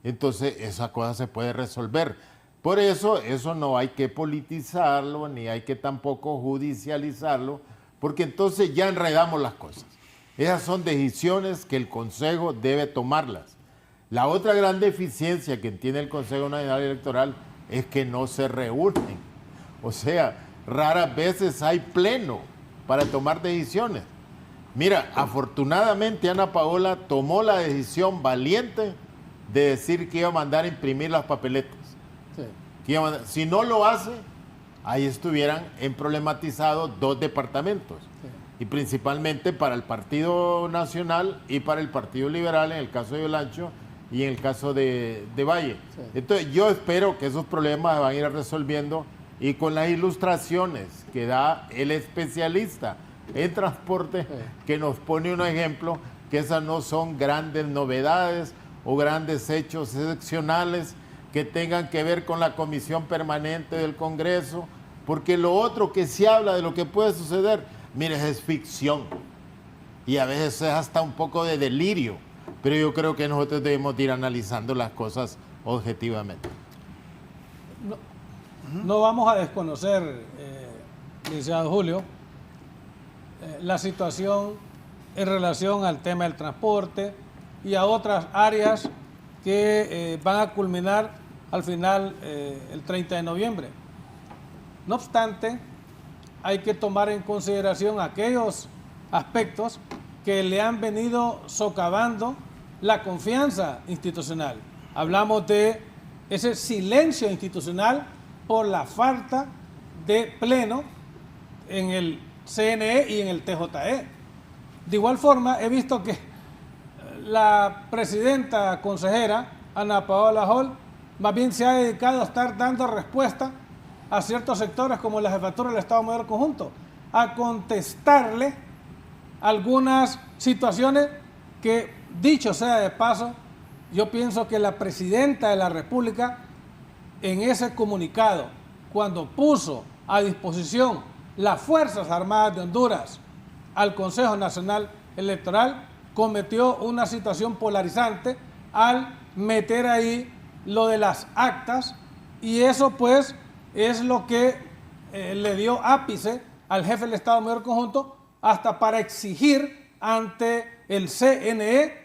Entonces, esa cosa se puede resolver. Por eso no hay que politizarlo, ni hay que tampoco judicializarlo, porque entonces ya enredamos las cosas. Esas son decisiones que el Consejo debe tomarlas. La otra gran deficiencia que tiene el Consejo Nacional Electoral es que no se reúnen. O sea, raras veces hay pleno para tomar decisiones. Mira, afortunadamente Ana Paola tomó la decisión valiente de decir que iba a mandar a imprimir las papeletas. Sí. Si no lo hace, ahí estuvieran problematizados dos departamentos. Sí. Y principalmente para el Partido Nacional y para el Partido Liberal, en el caso de Olancho y en el caso de Valle. Sí. Entonces yo espero que esos problemas se van a ir resolviendo, y con las ilustraciones que da el especialista en transporte, que nos pone un ejemplo, que esas no son grandes novedades o grandes hechos excepcionales que tengan que ver con la Comisión Permanente del Congreso, porque lo otro que se habla de lo que puede suceder, mire, es ficción, y a veces es hasta un poco de delirio, pero yo creo que nosotros debemos ir analizando las cosas objetivamente. No vamos a desconocer, licenciado Julio, la situación en relación al tema del transporte y a otras áreas que van a culminar al final el 30 de noviembre. No obstante, hay que tomar en consideración aquellos aspectos que le han venido socavando la confianza institucional. Hablamos de ese silencio institucional por la falta de pleno en el CNE y en el TJE. De igual forma, he visto que la presidenta consejera, Ana Paola Hall, más bien se ha dedicado a estar dando respuesta a ciertos sectores como la jefatura del Estado Mayor Conjunto, a contestarle algunas situaciones que, dicho sea de paso, yo pienso que la presidenta de la República, en ese comunicado, cuando puso a disposición las Fuerzas Armadas de Honduras al Consejo Nacional Electoral, cometió una situación polarizante al meter ahí lo de las actas, y eso pues es lo que le dio ápice al jefe del Estado Mayor Conjunto hasta para exigir ante el CNE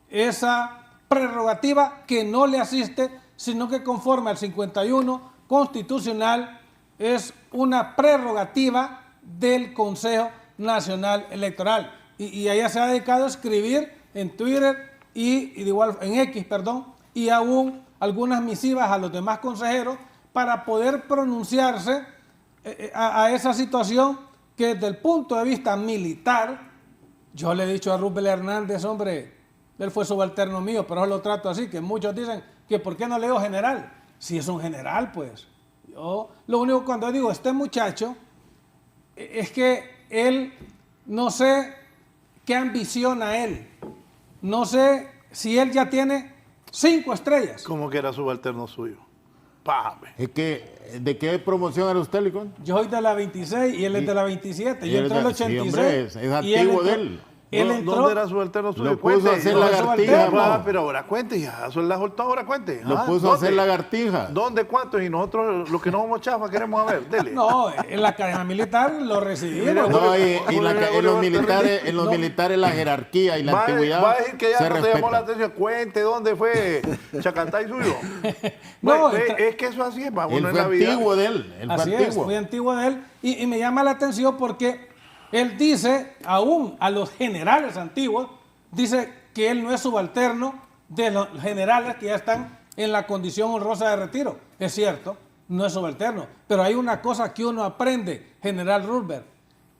esa prerrogativa que no le asiste, sino que conforme al 51 constitucional es una prerrogativa del Consejo Nacional Electoral. Y ella se ha dedicado a escribir en Twitter y de igual en X, perdón, y aún algunas misivas a los demás consejeros para poder pronunciarse a esa situación que desde el punto de vista militar, yo le he dicho a Rubén Hernández, hombre, él fue subalterno mío, pero yo lo trato así, que muchos dicen que ¿por qué no le digo general? Si es un general, pues. Yo lo único cuando digo, este muchacho, es que él, no sé qué ambiciona él, no sé si él ya tiene 5 estrellas. Como que era subalterno suyo. Pájame. Es que, ¿de qué promoción era usted, Licón? Yo soy de la 26 y él es de la 27. Yo entré en el 86. Sí, hombre, es antiguo de él. Él entró, ¿Dónde era subalterno suyo? Lo puso a hacer lagartija. Pero ahora cuente, ya. Eso es la soltó, ahora cuente. Lo puso a hacer lagartija. ¿Dónde, cuántos? Y nosotros, los que no somos chafas, queremos a ver. Dele. No, en la cadena militar lo recibimos. No, en los militares la jerarquía y la antigüedad va a decir que ya se no te llamó la respeta. atención. Cuente dónde fue Chacantay suyo. No, es que eso así es. Él fue antiguo de él. Así es, muy antiguo de él. Y me llama la atención porque él dice, aún a los generales antiguos, dice que él no es subalterno de los generales que ya están en la condición honrosa de retiro. Es cierto, no es subalterno. Pero hay una cosa que uno aprende, general Rulberg,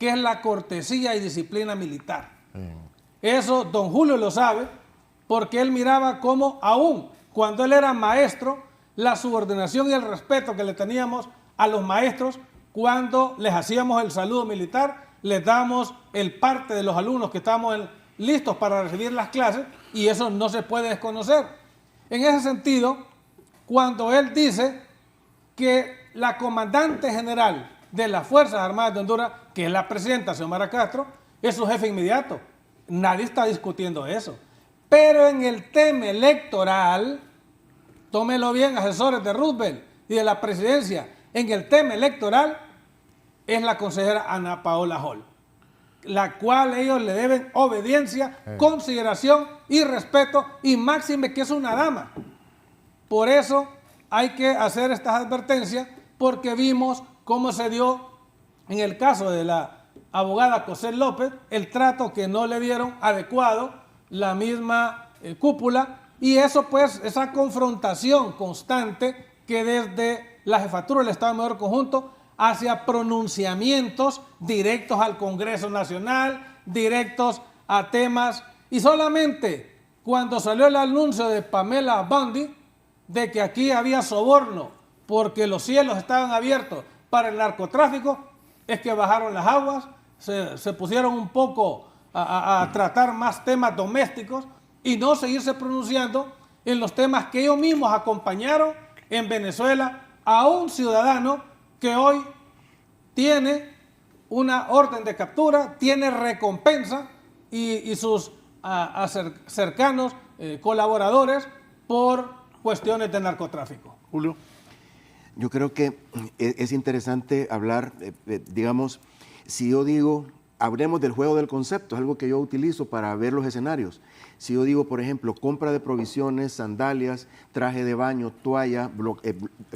que es la cortesía y disciplina militar. Eso don Julio lo sabe, porque él miraba cómo aún cuando él era maestro, la subordinación y el respeto que le teníamos a los maestros cuando les hacíamos el saludo militar, les damos el parte de los alumnos que estamos listos para recibir las clases, y eso no se puede desconocer. En ese sentido, cuando él dice que la comandante general de las Fuerzas Armadas de Honduras, que es la presidenta Xiomara Castro, es su jefe inmediato, nadie está discutiendo eso. Pero en el tema electoral, tómelo bien, asesores de Roosevelt y de la presidencia, en el tema electoral es la consejera Ana Paola Hall, la cual ellos le deben obediencia, consideración y respeto, y máxime que es una dama. Por eso hay que hacer estas advertencias, porque vimos cómo se dio en el caso de la abogada Cosette López, el trato que no le dieron adecuado la misma cúpula, y eso pues, esa confrontación constante que desde la jefatura del Estado Mayor Conjunto hacia pronunciamientos directos al Congreso Nacional, directos a temas, y solamente cuando salió el anuncio de Pamela Bondi de que aquí había soborno porque los cielos estaban abiertos para el narcotráfico, es que bajaron las aguas, se pusieron un poco a tratar más temas domésticos y no seguirse pronunciando en los temas que ellos mismos acompañaron en Venezuela a un ciudadano que hoy tiene una orden de captura, tiene recompensa y sus cercanos colaboradores por cuestiones de narcotráfico. Julio. Yo creo que es interesante hablar, digamos, si yo digo, hablemos del juego del concepto, es algo que yo utilizo para ver los escenarios. Si yo digo, por ejemplo, compra de provisiones, sandalias, traje de baño, toalla,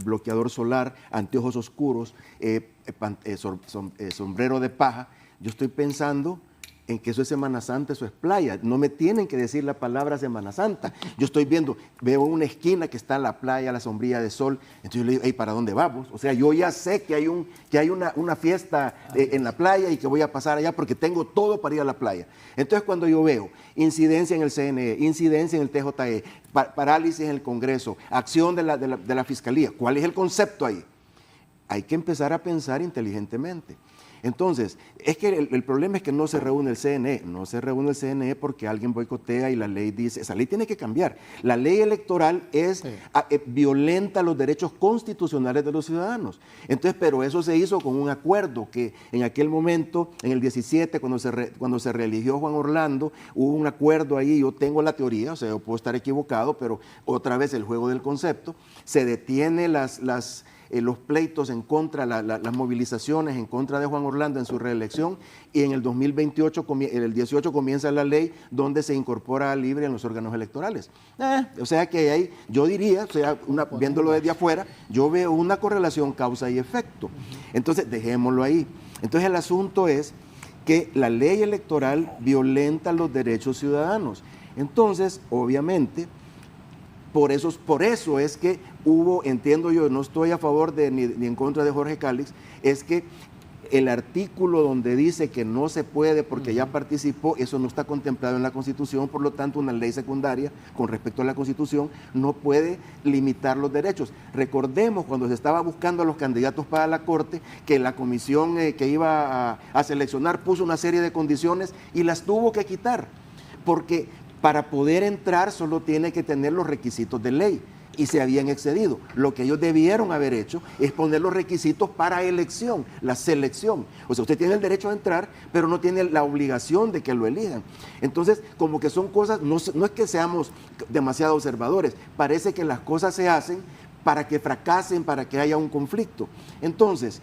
bloqueador solar, anteojos oscuros, sombrero de paja, yo estoy pensando en que eso es Semana Santa, eso es playa. No me tienen que decir la palabra Semana Santa. Yo estoy veo una esquina que está la playa, la sombrilla de sol, entonces yo le digo, hey, ¿para dónde vamos? O sea, yo ya sé que hay una fiesta en la playa y que voy a pasar allá porque tengo todo para ir a la playa. Entonces cuando yo veo incidencia en el CNE, incidencia en el TJE, parálisis en el Congreso, acción de la Fiscalía, ¿cuál es el concepto ahí? Hay que empezar a pensar inteligentemente. Entonces, es que el problema es que no se reúne el CNE. No se reúne el CNE porque alguien boicotea y la ley dice, esa ley tiene que cambiar. La ley electoral es violenta los derechos constitucionales de los ciudadanos. Entonces, pero eso se hizo con un acuerdo que en aquel momento, en el 17, cuando se reeligió Juan Orlando, hubo un acuerdo ahí, yo tengo la teoría, o sea, yo puedo estar equivocado, pero otra vez el juego del concepto, se detiene los pleitos en contra, las movilizaciones en contra de Juan Orlando en su reelección, y en el 2028, el 18 comienza la ley donde se incorpora libre en los órganos electorales. O sea que ahí, yo diría, o sea, viéndolo desde afuera, yo veo una correlación causa y efecto. Entonces, dejémoslo ahí. Entonces, el asunto es que la ley electoral violenta los derechos ciudadanos. Entonces, obviamente, por eso es que entiendo yo, no estoy a favor ni en contra de Jorge Cálix, es que el artículo donde dice que no se puede porque ya participó, eso no está contemplado en la Constitución, por lo tanto una ley secundaria con respecto a la Constitución no puede limitar los derechos. Recordemos cuando se estaba buscando a los candidatos para la Corte, que la comisión que iba a seleccionar puso una serie de condiciones y las tuvo que quitar, porque para poder entrar solo tiene que tener los requisitos de ley y se habían excedido. Lo que ellos debieron haber hecho es poner los requisitos para elección, la selección. O sea, usted tiene el derecho a entrar, pero no tiene la obligación de que lo elijan. Entonces, como que son cosas, no es que seamos demasiado observadores, parece que las cosas se hacen para que fracasen, para que haya un conflicto. Entonces,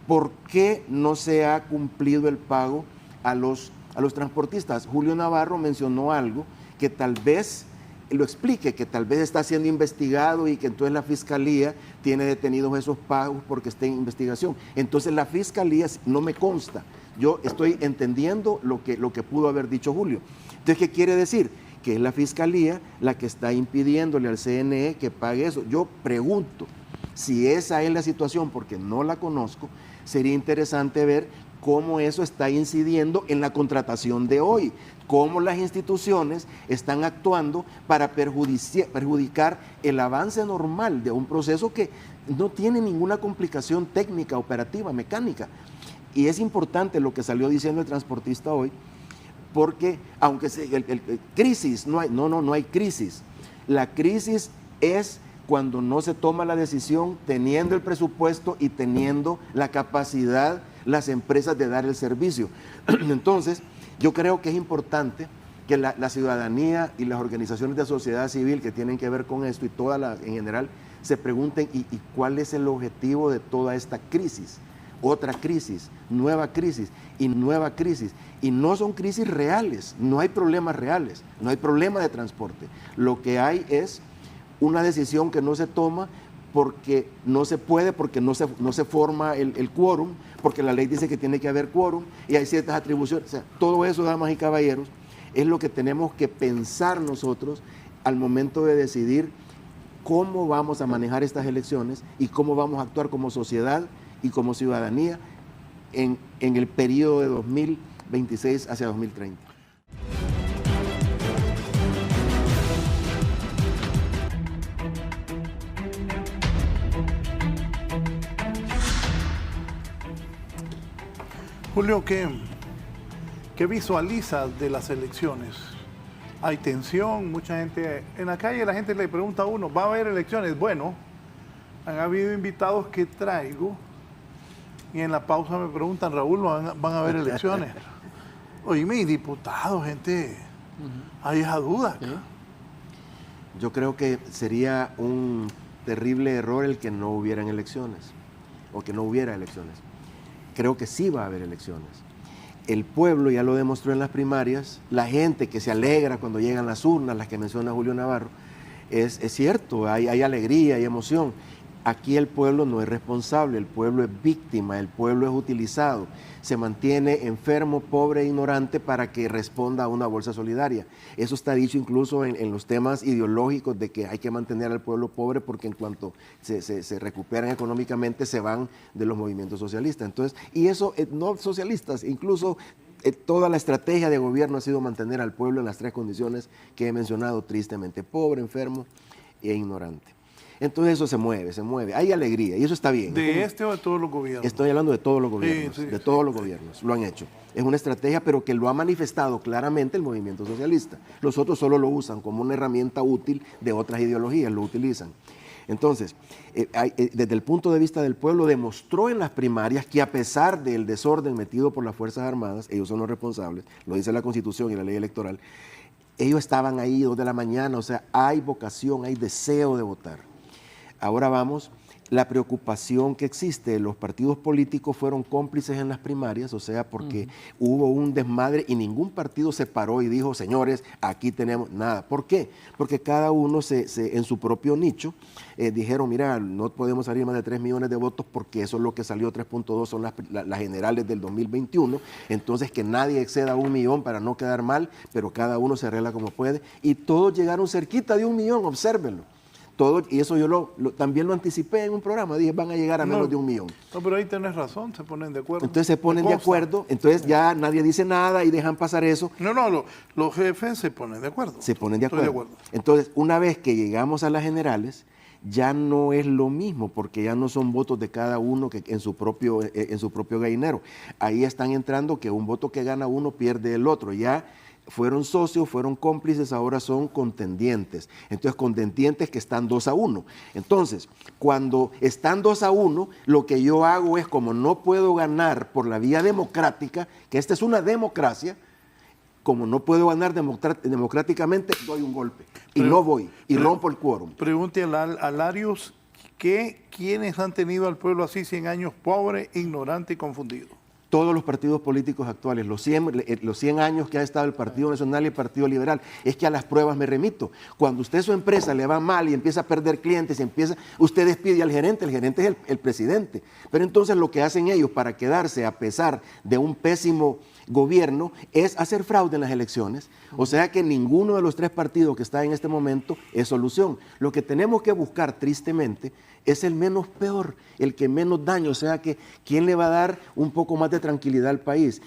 ¿por qué no se ha cumplido el pago a los transportistas? Julio Navarro mencionó algo que tal vez lo explique, que tal vez está siendo investigado y que entonces la Fiscalía tiene detenidos esos pagos porque está en investigación. Entonces la Fiscalía, no me consta, yo estoy entendiendo lo que pudo haber dicho Julio. Entonces, ¿qué quiere decir? Que es la Fiscalía la que está impidiéndole al CNE que pague eso. Yo pregunto, si esa es la situación, porque no la conozco, sería interesante ver cómo eso está incidiendo en la contratación de hoy, cómo las instituciones están actuando para perjudicar el avance normal de un proceso que no tiene ninguna complicación técnica, operativa, mecánica. Y es importante lo que salió diciendo el transportista hoy, porque aunque crisis, no hay crisis. La crisis es cuando no se toma la decisión teniendo el presupuesto y teniendo la capacidad las empresas de dar el servicio. Entonces, yo creo que es importante que la ciudadanía y las organizaciones de sociedad civil que tienen que ver con esto y en general se pregunten ¿y cuál es el objetivo de toda esta crisis? Otra crisis, nueva crisis y nueva crisis. Y no son crisis reales, no hay problemas reales, no hay problema de transporte. Lo que hay es una decisión que no se toma porque no se puede, porque no se forma el quórum, porque la ley dice que tiene que haber quórum y hay ciertas atribuciones. O sea, todo eso, damas y caballeros, es lo que tenemos que pensar nosotros al momento de decidir cómo vamos a manejar estas elecciones y cómo vamos a actuar como sociedad y como ciudadanía en el periodo de 2026 hacia 2030. Julio, ¿qué visualizas de las elecciones? Hay tensión, mucha gente, en la calle la gente le pregunta a uno, ¿va a haber elecciones? Bueno, han habido invitados que traigo y en la pausa me preguntan, Raúl, ¿van a haber elecciones? Oíme, diputados, gente, hay esa duda. Yo creo que sería un terrible error el que no hubieran elecciones, o que no hubiera elecciones. Creo que sí va a haber elecciones. El pueblo ya lo demostró en las primarias, la gente que se alegra cuando llegan las urnas, las que menciona Julio Navarro, es cierto, hay alegría, hay emoción. Aquí el pueblo no es responsable, el pueblo es víctima, el pueblo es utilizado, se mantiene enfermo, pobre e ignorante para que responda a una bolsa solidaria. Eso está dicho incluso en los temas ideológicos de que hay que mantener al pueblo pobre porque en cuanto se recuperan económicamente se van de los movimientos socialistas. Entonces, y eso, no socialistas, incluso toda la estrategia de gobierno ha sido mantener al pueblo en las tres condiciones que he mencionado tristemente: pobre, enfermo e ignorante. Entonces eso se mueve, hay alegría y eso está bien. ¿De este o de todos los gobiernos? Estoy hablando de todos los gobiernos, Sí, todos los gobiernos, lo han hecho. Es una estrategia, pero que lo ha manifestado claramente el movimiento socialista. Los otros solo lo usan como una herramienta útil de otras ideologías, lo utilizan. Entonces, desde el punto de vista del pueblo, demostró en las primarias que a pesar del desorden metido por las Fuerzas Armadas, ellos son los responsables, lo dice la Constitución y la ley electoral, ellos estaban ahí 2 de la mañana, o sea, hay vocación, hay deseo de votar. Ahora vamos, la preocupación que existe, los partidos políticos fueron cómplices en las primarias, o sea, porque hubo un desmadre y ningún partido se paró y dijo, señores, aquí tenemos nada. ¿Por qué? Porque cada uno en su propio nicho dijeron, mira, no podemos salir más de 3 millones de votos porque eso es lo que salió, 3.2 son las generales del 2021, entonces que nadie exceda 1 millón para no quedar mal, pero cada uno se arregla como puede, y todos llegaron cerquita de 1 millón, obsérvenlo. Todo, y eso yo también lo anticipé en un programa, dije, van a llegar a menos de 1 millón. No, pero ahí tenés razón, se ponen de acuerdo. Entonces se ponen de acuerdo, entonces ya nadie dice nada y dejan pasar eso. No, los jefes se ponen de acuerdo. Se ponen de acuerdo. Estoy de acuerdo. Entonces, una vez que llegamos a las generales, ya no es lo mismo, porque ya no son votos de cada uno que en su propio gallinero. Ahí están entrando que un voto que gana uno pierde el otro, ya fueron socios, fueron cómplices, ahora son contendientes. Entonces, contendientes que están 2-1. Entonces, cuando están 2-1, lo que yo hago es, como no puedo ganar por la vía democrática, que esta es una democracia, como no puedo ganar democráticamente, doy un golpe. Y no voy, y rompo el quórum. Pregunte a Larios, ¿quiénes han tenido al pueblo así 100 años pobre, ignorante y confundido? Todos los partidos políticos actuales, los 100 años que ha estado el Partido Nacional y el Partido Liberal, es que a las pruebas me remito. Cuando usted su empresa le va mal y empieza a perder clientes, usted despide al gerente, el gerente es el presidente. Pero entonces lo que hacen ellos para quedarse a pesar de un pésimo gobierno es hacer fraude en las elecciones. O sea que ninguno de los 3 partidos que está en este momento es solución. Lo que tenemos que buscar tristemente es el menos peor, el que menos daño, o sea que ¿quién le va a dar un poco más de tranquilidad al país?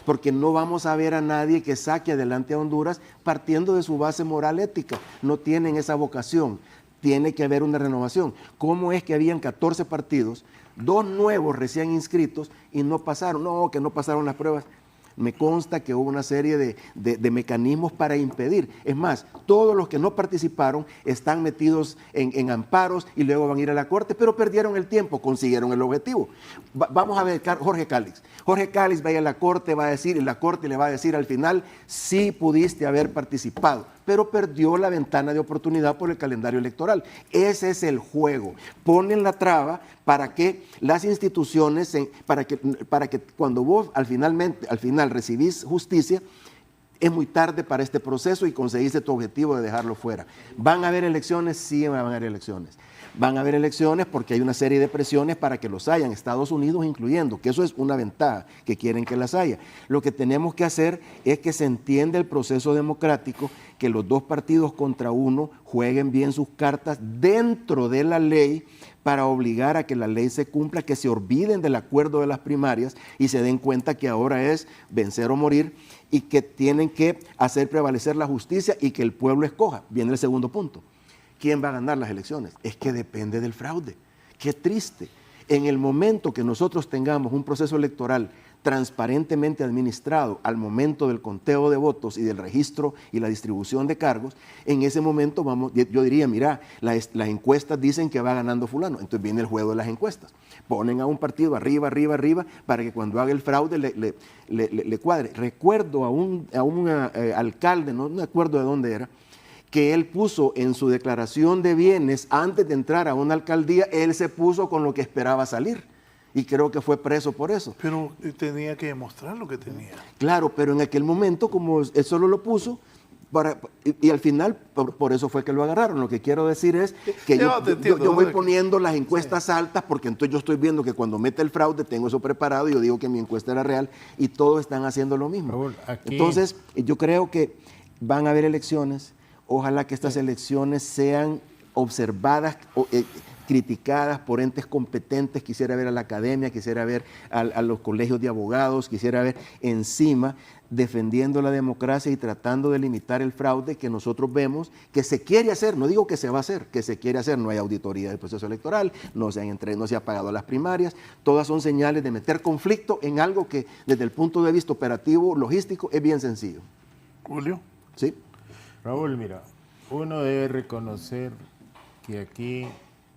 Porque no vamos a ver a nadie que saque adelante a Honduras partiendo de su base moral ética, no tienen esa vocación, tiene que haber una renovación. ¿Cómo es que habían 14 partidos, 2 nuevos recién inscritos y no pasaron? No, que no pasaron las pruebas. Me consta que hubo una serie de mecanismos para impedir. Es más, todos los que no participaron están metidos en amparos y luego van a ir a la corte, pero perdieron el tiempo, consiguieron el objetivo. Vamos a ver Jorge Cálix. Jorge Cálix va a ir a la corte, y la corte le va a decir al final, sí pudiste haber participado, pero perdió la ventana de oportunidad por el calendario electoral. Ese es el juego. Ponen la traba para que las instituciones, para que cuando vos al final recibís justicia, es muy tarde para este proceso y conseguiste tu objetivo de dejarlo fuera. ¿Van a haber elecciones? Sí, van a haber elecciones. Van a haber elecciones porque hay una serie de presiones para que los hayan, Estados Unidos incluyendo, que eso es una ventaja, que quieren que las haya. Lo que tenemos que hacer es que se entienda el proceso democrático, que los 2 partidos contra uno jueguen bien sus cartas dentro de la ley para obligar a que la ley se cumpla, que se olviden del acuerdo de las primarias y se den cuenta que ahora es vencer o morir y que tienen que hacer prevalecer la justicia y que el pueblo escoja. Viene el segundo punto. ¿Quién va a ganar las elecciones? Es que depende del fraude. Qué triste. En el momento que nosotros tengamos un proceso electoral transparentemente administrado al momento del conteo de votos y del registro y la distribución de cargos, en ese momento yo diría, mira, las encuestas dicen que va ganando fulano, entonces viene el juego de las encuestas. Ponen a un partido arriba, para que cuando haga el fraude le cuadre. Recuerdo a un alcalde, no me acuerdo de dónde era, que él puso en su declaración de bienes antes de entrar a una alcaldía, él se puso con lo que esperaba salir. Y creo que fue preso por eso. Pero tenía que demostrar lo que tenía. Claro, pero en aquel momento, como él solo lo puso, y al final, por eso fue que lo agarraron. Lo que quiero decir es que yo voy poniendo las encuestas altas, porque entonces yo estoy viendo que cuando mete el fraude tengo eso preparado y yo digo que mi encuesta era real y todos están haciendo lo mismo. Raúl, Entonces, yo creo que van a haber elecciones. Ojalá que estas elecciones sean observadas, criticadas por entes competentes. Quisiera ver a la academia, quisiera ver a los colegios de abogados, quisiera ver encima defendiendo la democracia y tratando de limitar el fraude que nosotros vemos que se quiere hacer. No digo que se va a hacer, que se quiere hacer. No hay auditoría del proceso electoral, no se ha pagado las primarias. Todas son señales de meter conflicto en algo que desde el punto de vista operativo, logístico, es bien sencillo. Julio. Sí. Raúl, mira, uno debe reconocer que aquí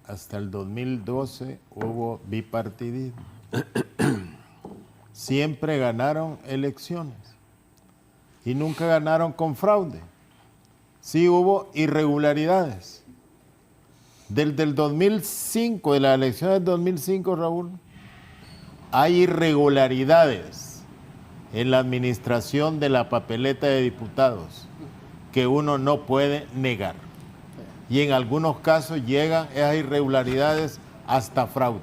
hasta el 2012 hubo bipartidismo. Siempre ganaron elecciones y nunca ganaron con fraude. Sí hubo irregularidades. Desde el 2005, de las elecciones del 2005, Raúl, hay irregularidades en la administración de la papeleta de diputados que uno no puede negar. Y en algunos casos llegan esas irregularidades hasta fraude.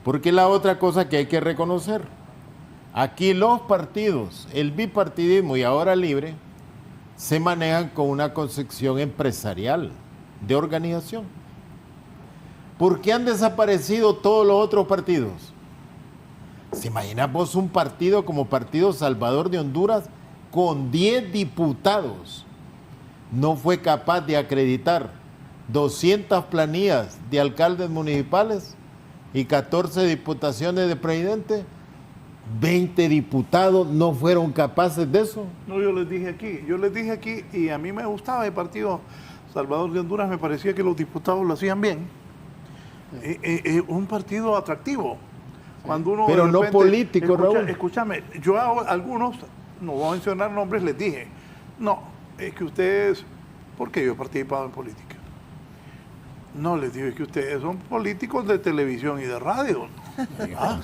Porque la otra cosa que hay que reconocer, aquí los partidos, el bipartidismo y ahora Libre, se manejan con una concepción empresarial de organización. ¿Por qué han desaparecido todos los otros partidos? ¿Se imagina vos un partido como Partido Salvador de Honduras con 10 diputados? No fue capaz de acreditar 200 planillas de alcaldes municipales y 14 diputaciones de presidente. 20 diputados no fueron capaces de eso. No, yo les dije aquí y a mí me gustaba el Partido Salvador de Honduras, me parecía que los diputados lo hacían bien. Un partido atractivo. Cuando uno pero no político, Raúl. Escúchame, yo a algunos, no voy a mencionar nombres, les dije, no, es que ustedes, porque yo he participado en política. No, les digo, es que ustedes son políticos de televisión y de radio. ¿Ah?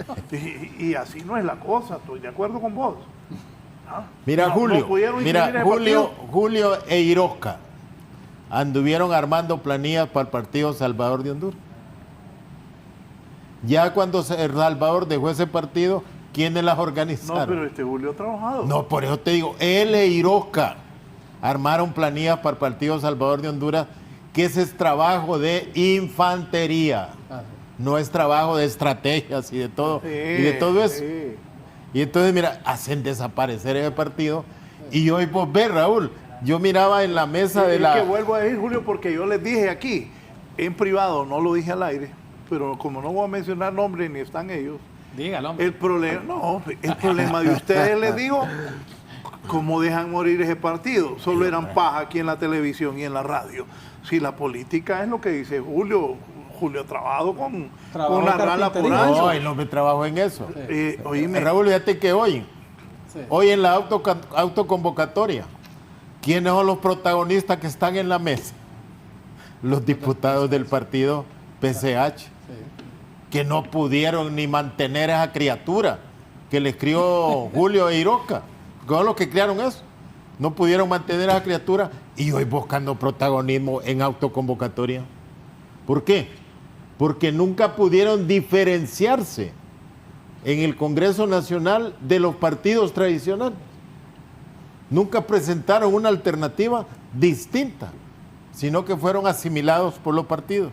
Y así no es la cosa, estoy de acuerdo con vos. ¿Ah? Mira, No, Julio, no Julio e Irosca anduvieron armando planillas para el Partido Salvador de Honduras. Ya cuando El Salvador dejó ese partido, ¿quiénes las organizaron? No, pero Julio ha trabajado. No, por eso te digo, él e Irosca armaron planillas para el Partido Salvador de Honduras, que ese es trabajo de infantería, no es trabajo de estrategias y de todo, y de todo eso. Y entonces, mira, hacen desaparecer ese partido. Y hoy vos ves, Raúl, yo miraba en la mesa de la... Es que vuelvo a decir, Julio, porque yo les dije aquí, en privado, no lo dije al aire, pero como no voy a mencionar nombres ni están ellos, dígalo. El problema de ustedes, les digo, cómo dejan morir ese partido. Solo eran paja aquí en la televisión y en la radio. Si la política es lo que dice Julio ha trabajado con la rala por años. No, él no me trabajo en eso. Oíme. Raúl, fíjate que hoy en la autoconvocatoria, ¿quiénes son los protagonistas que están en la mesa? Los diputados del partido PCH, que no pudieron ni mantener a esa criatura que les crió Julio e Irosca. Son los que crearon eso. No pudieron mantener a esa criatura y hoy buscando protagonismo en autoconvocatoria. ¿Por qué? Porque nunca pudieron diferenciarse en el Congreso Nacional de los partidos tradicionales. Nunca presentaron una alternativa distinta, sino que fueron asimilados por los partidos.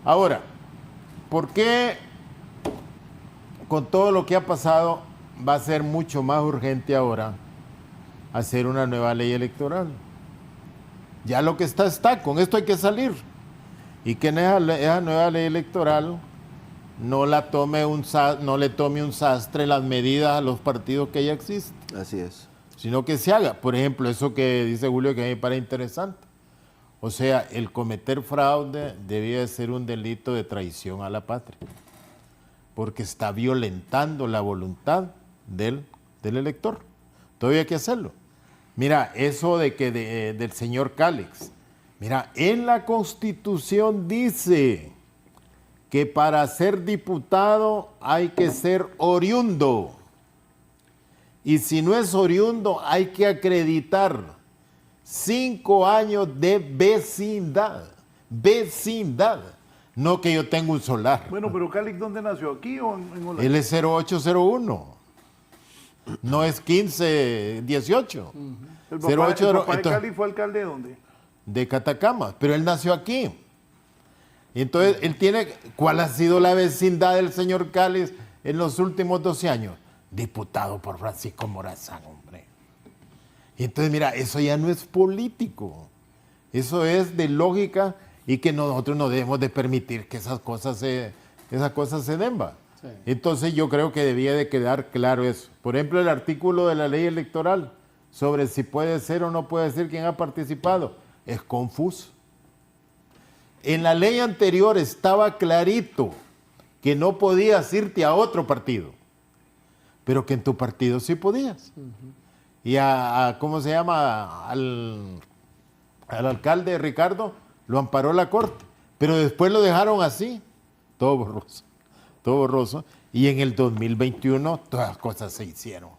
Ahora, ¿por qué con todo lo que ha pasado va a ser mucho más urgente ahora hacer una nueva ley electoral? Ya lo que está, con esto hay que salir. Y que en esa nueva ley electoral no le tome un sastre las medidas a los partidos que ya existen. Así es. Sino que se haga. Por ejemplo, eso que dice Julio que a mí me parece interesante. O sea, el cometer fraude debía de ser un delito de traición a la patria, porque está violentando la voluntad del elector. Todavía hay que hacerlo. Mira, eso de que del señor Calix. Mira, en la Constitución dice que para ser diputado hay que ser oriundo. Y si no es oriundo, hay que acreditar 5 años de vecindad. Vecindad. No que yo tenga un solar. Bueno, pero Calix, ¿dónde nació? ¿Aquí o en Holanda? Él es 0801. No es 1518. El papá, 08, el papá de entonces, Calix fue alcalde de ¿dónde? de Catacamas, pero él nació aquí. Y entonces, él tiene, ¿cuál ha sido la vecindad del señor Calix en los últimos 12 años? Diputado por Francisco Morazán, hombre. Y entonces, mira, eso ya no es político. Eso es de lógica y que nosotros no debemos de permitir que esas cosas se den. ¿Va? Sí. Entonces, yo creo que debía de quedar claro eso. Por ejemplo, el artículo de la ley electoral sobre si puede ser o no puede ser quien ha participado es confuso. En la ley anterior estaba clarito que no podías irte a otro partido, pero que en tu partido sí podías. Y ¿cómo se llama? Al alcalde Ricardo lo amparó la corte, pero después lo dejaron así, todo borroso, y en el 2021 todas las cosas se hicieron.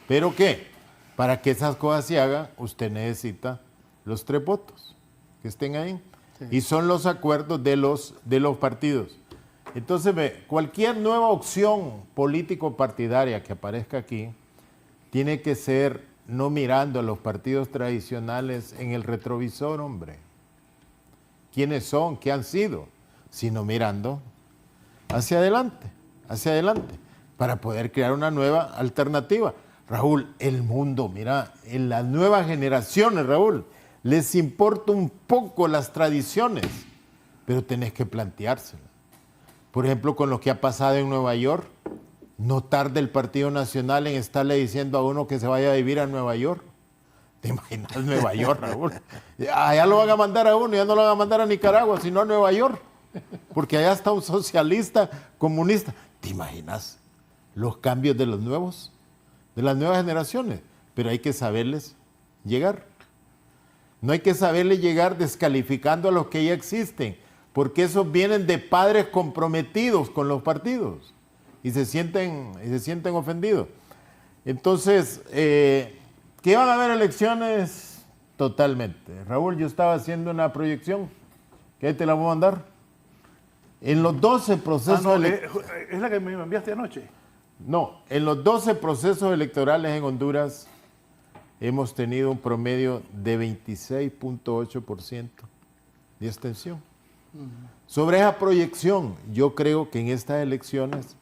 ¿Pero qué? Para que esas cosas se hagan, usted necesita los 3 votos que estén ahí. Sí. Y son los acuerdos de los partidos. Entonces, cualquier nueva opción político-partidaria que aparezca aquí tiene que ser no mirando a los partidos tradicionales en el retrovisor, hombre. ¿Quiénes son? ¿Qué han sido? Sino mirando hacia adelante, para poder crear una nueva alternativa. Raúl, el mundo, mira, en las nuevas generaciones, Raúl, les importa un poco las tradiciones, pero tenés que planteárselas. Por ejemplo, con lo que ha pasado en Nueva York, no tarda el Partido Nacional en estarle diciendo a uno que se vaya a vivir a Nueva York. ¿Te imaginas Nueva York, Raúl? Allá lo van a mandar a uno, ya no lo van a mandar a Nicaragua, sino a Nueva York, porque allá está un socialista comunista. ¿Te imaginas los cambios de las nuevas generaciones? Pero hay que saberles llegar. No hay que saberles llegar descalificando a los que ya existen, porque esos vienen de padres comprometidos con los partidos y se sienten ofendidos. Entonces, ¿que van a haber elecciones? Totalmente. Raúl, yo estaba haciendo una proyección, que ahí te la voy a mandar. En los 12 procesos... es la que me enviaste anoche. No, en los 12 procesos electorales en Honduras hemos tenido un promedio de 26.8% de abstención. Sobre esa proyección, yo creo que en estas elecciones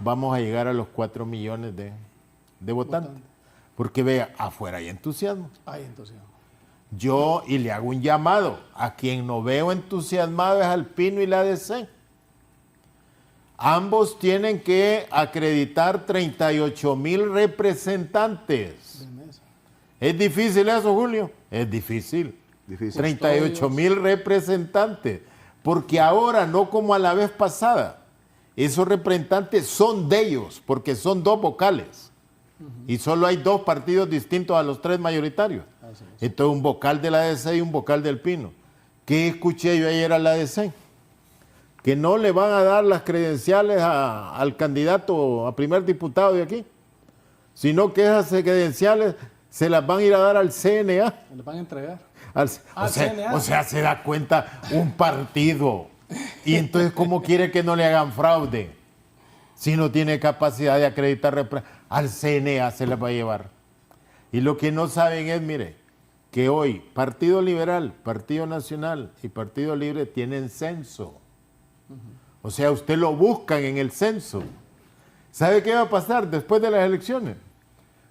vamos a llegar a los 4 millones de votantes. Porque vea, afuera hay entusiasmo. Hay entusiasmo. Yo, y le hago un llamado, a quien no veo entusiasmado es al Pino y la ADC. Ambos tienen que acreditar 38,000 representantes. ¿Es difícil eso, Julio? Es difícil. 38,000 representantes. Porque ahora, no como a la vez pasada, esos representantes son de ellos, porque son 2 vocales. Y solo hay 2 partidos distintos a los 3 mayoritarios. Entonces, un vocal de la ADC y un vocal del Pino. ¿Qué escuché yo ayer a la ADC? Que no le van a dar las credenciales al candidato a primer diputado de aquí, sino que esas credenciales se las van a ir a dar al CNA. ¿Le van a entregar? O sea, se da cuenta un partido. Y entonces, ¿cómo quiere que no le hagan fraude? Si no tiene capacidad de acreditar, al CNA se las va a llevar. Y lo que no saben es, mire, que hoy Partido Liberal, Partido Nacional y Partido Libre tienen censo. O sea, usted lo buscan en el censo. ¿Sabe qué va a pasar después de las elecciones?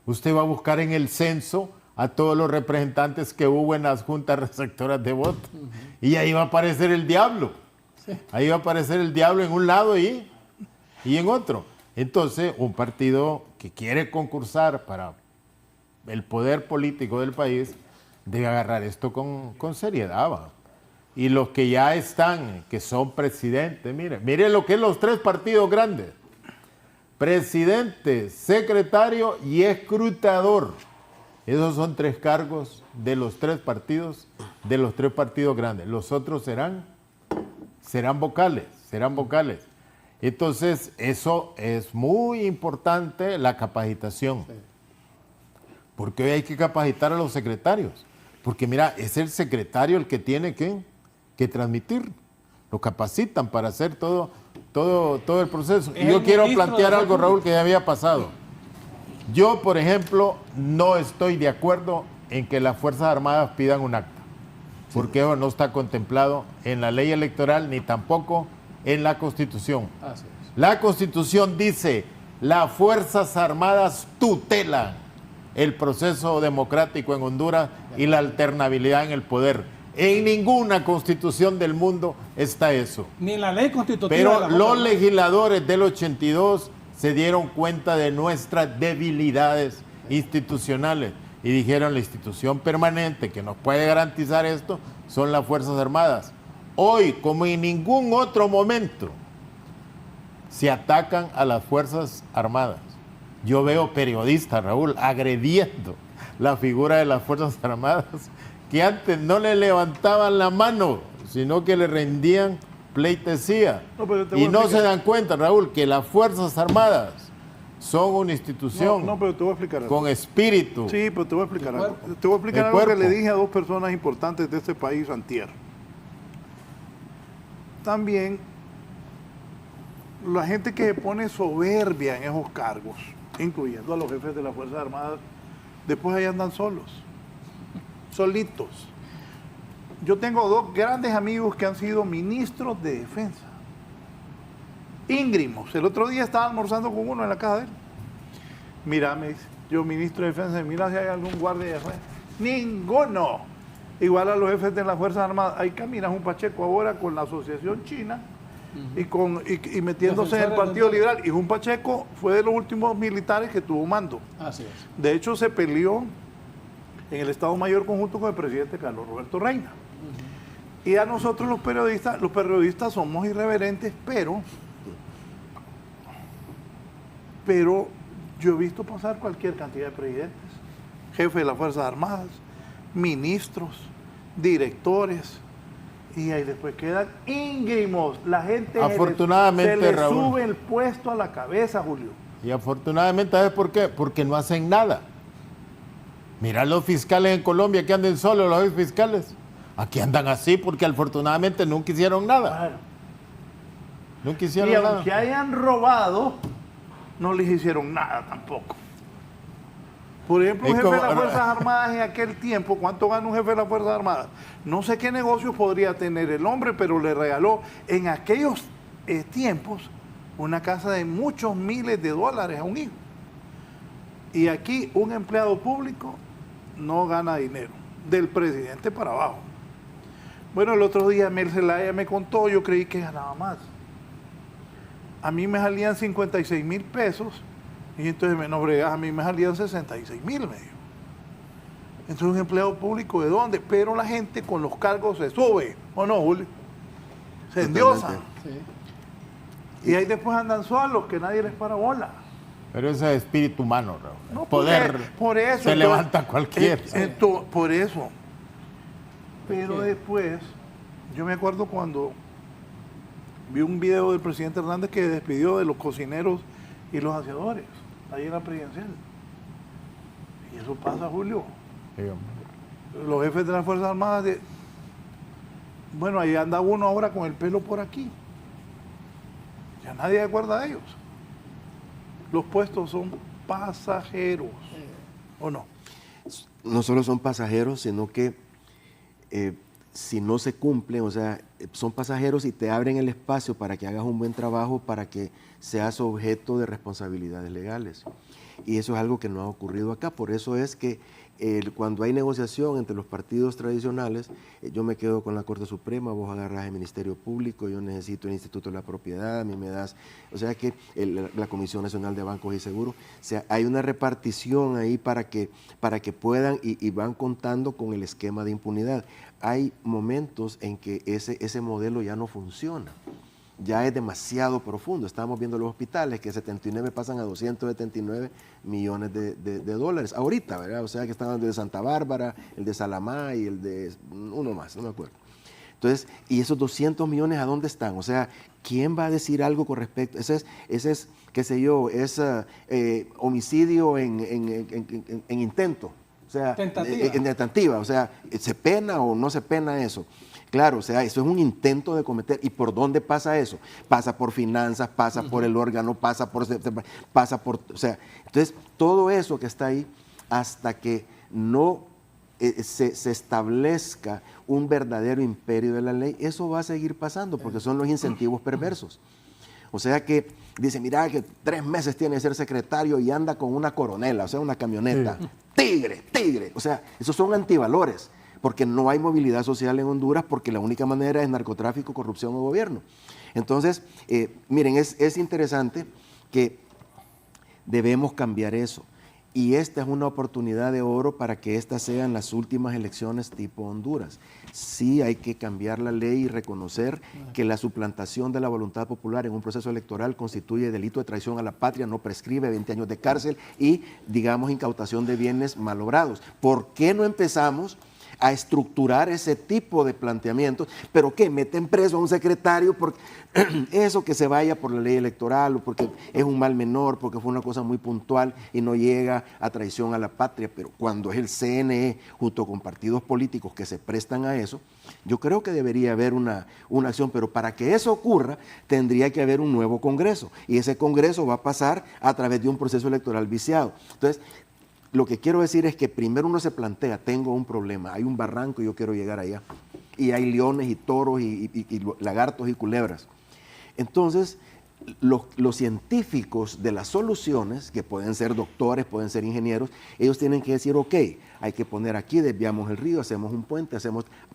Usted va a buscar en el censo a todos los representantes que hubo en las juntas receptoras de voto. Y ahí va a aparecer el diablo. Sí. Ahí va a aparecer el diablo en un lado y en otro. Entonces, un partido que quiere concursar para el poder político del país debe agarrar esto con seriedad, ¿va? Y los que ya están, que son presidentes, mire lo que es los 3 partidos grandes. Presidente, secretario y escrutador. Esos son 3 cargos de los 3 partidos grandes. Los otros serán vocales. Entonces, eso es muy importante, la capacitación. Porque hoy hay que capacitar a los secretarios. Porque mira, es el secretario el que tiene que transmitir. Lo capacitan para hacer todo el proceso. Y yo quiero plantear algo, Raúl, que ya había pasado. Yo, por ejemplo, no estoy de acuerdo en que las Fuerzas Armadas pidan un acta. Porque eso no está contemplado en la ley electoral ni tampoco en la Constitución. Así es. La Constitución dice, las Fuerzas Armadas tutelan el proceso democrático en Honduras y la alternabilidad en el poder. En ninguna constitución del mundo está eso. Ni en la ley constitutiva. Pero los legisladores del 82 se dieron cuenta de nuestras debilidades institucionales y dijeron, la institución permanente que nos puede garantizar esto son las Fuerzas Armadas. Hoy, como en ningún otro momento, se atacan a las Fuerzas Armadas. Yo veo periodistas, Raúl, agrediendo la figura de las Fuerzas Armadas, que antes no le levantaban la mano, sino que le rendían pleitesía. Y no se dan cuenta, Raúl, que las Fuerzas Armadas son una institución pero te voy a explicar algo. con espíritu. Sí, pero te voy a explicar algo. Te voy a explicar algo que le dije a 2 personas importantes de este país antier. También, la gente que se pone soberbia en esos cargos, incluyendo a los jefes de las Fuerzas Armadas, después ahí andan solos, solitos. Yo tengo 2 grandes amigos que han sido ministros de defensa. Íngrimos. El otro día estaba almorzando con uno en la casa de él. Mira, me dice, yo ministro de defensa, mira si hay algún guardia de afuera. Ninguno. Igual a los jefes de las Fuerzas Armadas. Ahí caminas un Pacheco ahora con la Asociación China y metiéndose en el Partido Liberal. Y un Pacheco fue de los últimos militares que tuvo mando. Así es. De hecho, se peleó en el Estado Mayor conjunto con el presidente Carlos Roberto Reina. Y a nosotros los periodistas somos irreverentes, pero yo he visto pasar cualquier cantidad de presidentes, jefes de las Fuerzas Armadas, ministros, directores, y ahí después quedan íngrimos. La gente Afortunadamente, se le Raúl, sube el puesto a la cabeza, Julio. Y afortunadamente, ¿sabes por qué? Porque no hacen nada. Mira los fiscales en Colombia que andan solos, los fiscales. Aquí andan así porque afortunadamente nunca hicieron nada. Claro. Nunca hicieron Y nada. aunque hayan robado, no les hicieron nada tampoco. Por ejemplo, un jefe de las Fuerzas Armadas en aquel tiempo, ¿cuánto gana un jefe de las Fuerzas Armadas? No sé qué negocios podría tener el hombre, pero le regaló en aquellos tiempos una casa de muchos miles de dólares a un hijo. Y aquí un empleado público no gana dinero, del presidente para abajo. Bueno, el otro día Mel Zelaya me contó, yo creí que ganaba más. A mí me salían 56,000 pesos y entonces menos bregas, a mí me salían 66,000, me dijo. Entonces un empleado público, ¿de dónde? Pero la gente con los cargos se sube, ¿o no, Julio? Se endiosan. Sí. Y ahí después andan solos, que nadie les para bola. Pero ese es espíritu humano, Raúl. No, poder por eso, se levanta cualquiera. Por eso. Pero después, yo me acuerdo cuando vi un video del presidente Hernández que despidió de los cocineros y los aseadores, ahí en la presidencial. Y eso pasa, Julio. Sí, hombre. Los jefes de las Fuerzas Armadas, bueno, ahí anda uno ahora con el pelo por aquí. Ya nadie se acuerda de ellos. Los puestos son pasajeros, ¿o no? No solo son pasajeros, sino que si no se cumplen, o sea, son pasajeros y te abren el espacio para que hagas un buen trabajo, para que seas objeto de responsabilidades legales. Y eso es algo que no ha ocurrido acá. Por eso es que cuando hay negociación entre los partidos tradicionales, yo me quedo con la Corte Suprema, vos agarrás el Ministerio Público, yo necesito el Instituto de la Propiedad, a mí me das, o sea que la Comisión Nacional de Bancos y Seguros, o sea, hay una repartición ahí para que puedan y van contando con el esquema de impunidad. Hay momentos en que ese modelo ya no funciona. ya es demasiado profundo. Estamos viendo los hospitales que 79 pasan a 279 millones de dólares ahorita, ¿verdad? O sea que están hablando de Santa Bárbara, el de Salamá y el de uno más, no me acuerdo. Entonces, ¿y esos 200 millones a dónde están? O sea, ¿quién va a decir algo con respecto? Ese es qué sé yo, es homicidio en intento. O sea, en tentativa. O sea, ¿se pena o no se pena eso? Claro, o sea, eso es un intento de cometer. ¿Y por dónde pasa eso? Pasa por finanzas, pasa por el órgano, pasa por... O sea, entonces, todo eso que está ahí, hasta que no se establezca un verdadero imperio de la ley, eso va a seguir pasando, porque son los incentivos perversos. O sea que dice, mira que 3 meses tiene que ser secretario y anda con una coronela, o sea, una camioneta. Sí. Tigre. O sea, esos son antivalores, porque no hay movilidad social en Honduras, porque la única manera es narcotráfico, corrupción o gobierno. Entonces, miren, es interesante que debemos cambiar eso. Y esta es una oportunidad de oro para que estas sean las últimas elecciones tipo Honduras. Sí hay que cambiar la ley y reconocer que la suplantación de la voluntad popular en un proceso electoral constituye delito de traición a la patria, no prescribe 20 años de cárcel y, digamos, incautación de bienes malogrados. ¿Por qué no empezamos a estructurar ese tipo de planteamientos? ¿Pero qué? ¿Meten preso a un secretario porque eso que se vaya por la ley electoral o porque es un mal menor, porque fue una cosa muy puntual y no llega a traición a la patria? Pero cuando es el CNE junto con partidos políticos que se prestan a eso, yo creo que debería haber una acción, pero para que eso ocurra tendría que haber un nuevo Congreso y ese Congreso va a pasar a través de un proceso electoral viciado. Entonces, lo que quiero decir es que primero uno se plantea, tengo un problema, hay un barranco y yo quiero llegar allá. Y hay leones y toros y lagartos y culebras. Entonces, los científicos de las soluciones, que pueden ser doctores, pueden ser ingenieros, ellos tienen que decir, ok, hay que poner aquí, desviamos el río, hacemos un puente,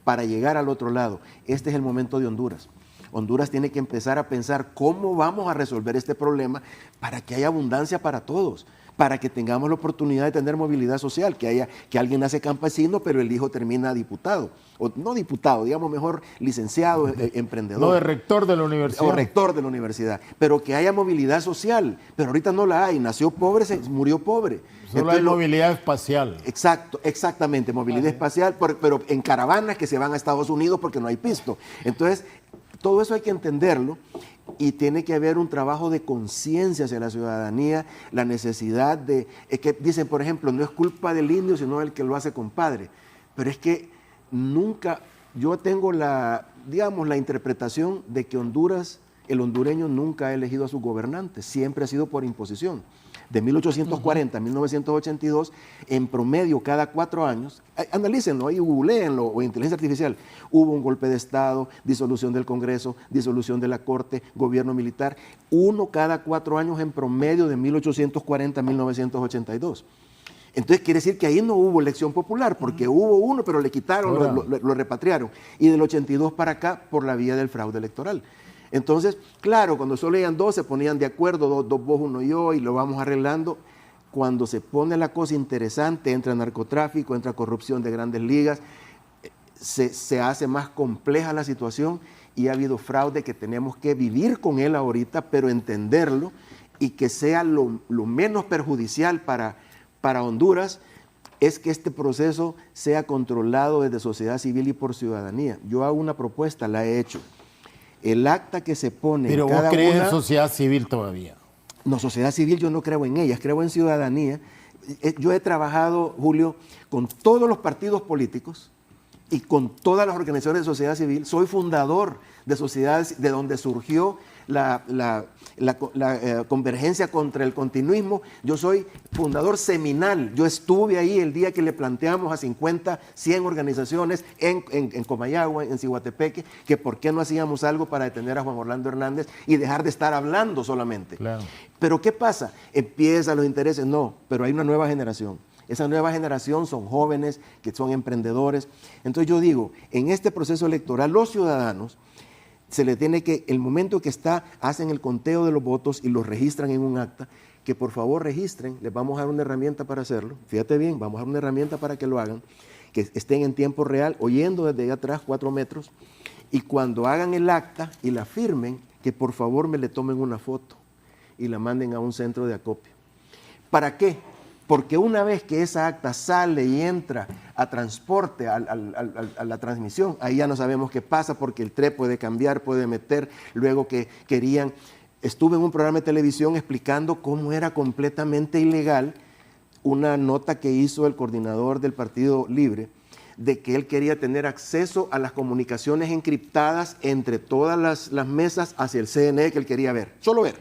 para llegar al otro lado. Este es el momento de Honduras. Honduras tiene que empezar a pensar cómo vamos a resolver este problema para que haya abundancia para todos, para que tengamos la oportunidad de tener movilidad social, que alguien nace campesino, pero el hijo termina diputado, o no diputado, digamos mejor licenciado, emprendedor. No, de rector de la universidad. O rector de la universidad, pero que haya movilidad social, pero ahorita no la hay, nació pobre, murió pobre. Solo hay movilidad espacial. Exactamente, movilidad espacial, pero en caravanas que se van a Estados Unidos porque no hay pisto. Entonces, todo eso hay que entenderlo. Y tiene que haber un trabajo de conciencia hacia la ciudadanía, la necesidad de... Es que dicen, por ejemplo, no es culpa del indio, sino del que lo hace compadre. Pero es que nunca... Yo tengo la interpretación de que Honduras, el hondureño nunca ha elegido a sus gobernantes, siempre ha sido por imposición. De 1840 a 1982, en promedio cada 4 años, analícenlo, ahí googleenlo, o inteligencia artificial, hubo un golpe de Estado, disolución del Congreso, disolución de la Corte, gobierno militar, uno cada 4 años en promedio de 1840 a 1982. Entonces quiere decir que ahí no hubo elección popular, porque hubo uno, pero le quitaron, lo repatriaron. Y del 82 para acá, por la vía del fraude electoral. Entonces, claro, cuando solo eran 2, se ponían de acuerdo, 2 vos, 1 yo, y lo vamos arreglando. Cuando se pone la cosa interesante, entra narcotráfico, entra corrupción de grandes ligas, se hace más compleja la situación y ha habido fraude que tenemos que vivir con él ahorita, pero entenderlo y que sea lo menos perjudicial para Honduras, es que este proceso sea controlado desde sociedad civil y por ciudadanía. Yo hago una propuesta, la he hecho. El acta que se pone Pero en cada vos crees una, en sociedad civil todavía. No, sociedad civil yo no creo en ellas, creo en ciudadanía. Yo he trabajado, Julio, con todos los partidos políticos y con todas las organizaciones de sociedad civil. Soy fundador de sociedades de donde surgió la convergencia contra el continuismo. Yo soy fundador seminal. Yo estuve ahí el día que le planteamos a 50, 100 organizaciones en Comayagua, en Ciguatepeque, que por qué no hacíamos algo para detener a Juan Orlando Hernández y dejar de estar hablando solamente. Claro. Pero ¿qué pasa? Empiezan los intereses. No, pero hay una nueva generación. Esa nueva generación son jóvenes, que son emprendedores. Entonces yo digo, en este proceso electoral, los ciudadanos se le tiene que, el momento que hacen el conteo de los votos y los registran en un acta, que por favor registren, les vamos a dar una herramienta para hacerlo, fíjate bien, vamos a dar una herramienta para que lo hagan, que estén en tiempo real, oyendo desde allá atrás 4 metros, y cuando hagan el acta y la firmen, que por favor me le tomen una foto y la manden a un centro de acopio. ¿Para qué? Porque una vez que esa acta sale y entra a transporte, a la transmisión, ahí ya no sabemos qué pasa, porque el TRE puede cambiar, puede meter, luego que querían... Estuve en un programa de televisión explicando cómo era completamente ilegal una nota que hizo el coordinador del Partido Libre, de que él quería tener acceso a las comunicaciones encriptadas entre todas las mesas hacia el CNE que él quería ver, solo ver.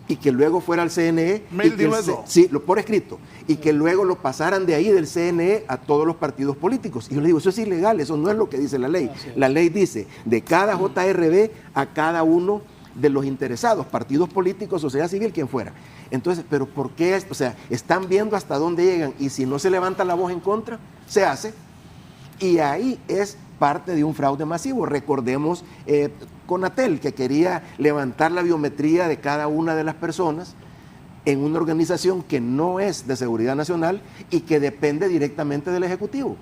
Y que luego fuera al CNE. Mel dijo eso. Sí, por escrito. Y que luego lo pasaran de ahí del CNE a todos los partidos políticos. Y yo le digo, eso es ilegal, eso no es lo que dice la ley. La ley dice, de cada JRB a cada uno de los interesados, partidos políticos, sociedad civil, quien fuera. Entonces, ¿pero por qué? O sea, están viendo hasta dónde llegan, y si no se levanta la voz en contra, se hace. Y ahí es parte de un fraude masivo. Recordemos Conatel, que quería levantar la biometría de cada una de las personas en una organización que no es de seguridad nacional y que depende directamente del Ejecutivo,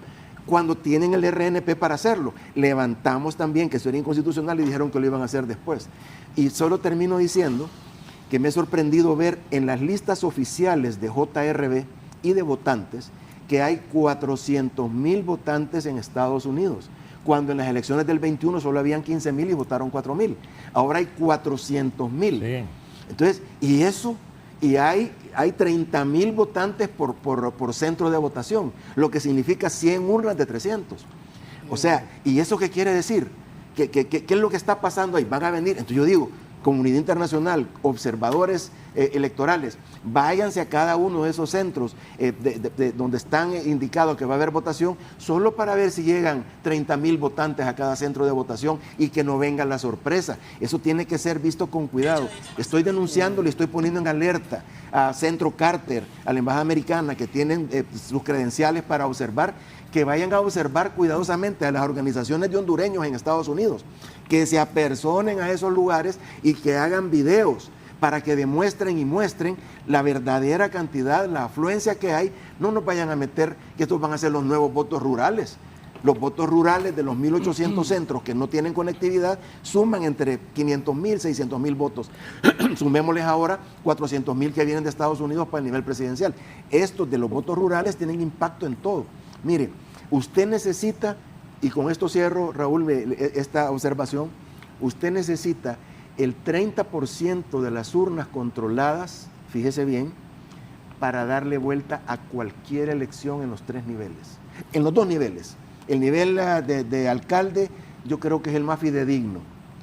cuando tienen el RNP para hacerlo. Levantamos también que eso era inconstitucional y dijeron que lo iban a hacer después. Y solo termino diciendo que me he sorprendido ver en las listas oficiales de JRB y de votantes que hay 400,000 votantes en Estados Unidos, cuando en las elecciones del 21 solo habían 15,000 y votaron 4,000. Ahora hay 400,000. Sí. Entonces, y eso, y hay 30,000 votantes por centro de votación, lo que significa 100 urnas de 300. O sea, ¿y eso qué quiere decir? ¿Qué es lo que está pasando ahí? Van a venir, entonces yo digo, comunidad internacional, observadores electorales, váyanse a cada uno de esos centros donde están indicados que va a haber votación, solo para ver si llegan 30,000 votantes a cada centro de votación y que no venga la sorpresa. Eso tiene que ser visto con cuidado. Estoy denunciando, le estoy poniendo en alerta a Centro Carter, a la Embajada Americana, que tienen sus credenciales para observar, que vayan a observar cuidadosamente a las organizaciones de hondureños en Estados Unidos, que se apersonen a esos lugares y que hagan videos para que demuestren y muestren la verdadera cantidad, la afluencia que hay. No nos vayan a meter que estos van a ser los nuevos votos rurales. Los votos rurales de los 1.800 centros que no tienen conectividad suman entre 500,000, 600,000 votos. Sumémosles ahora 400,000 que vienen de Estados Unidos para el nivel presidencial. Estos de los votos rurales tienen impacto en todo. Mire, usted necesita, y con esto cierro, Raúl, esta observación, usted necesita el 30% de las urnas controladas, fíjese bien, para darle vuelta a cualquier elección en los 3 niveles, en los 2 niveles. El nivel de alcalde yo creo que es el más fidedigno,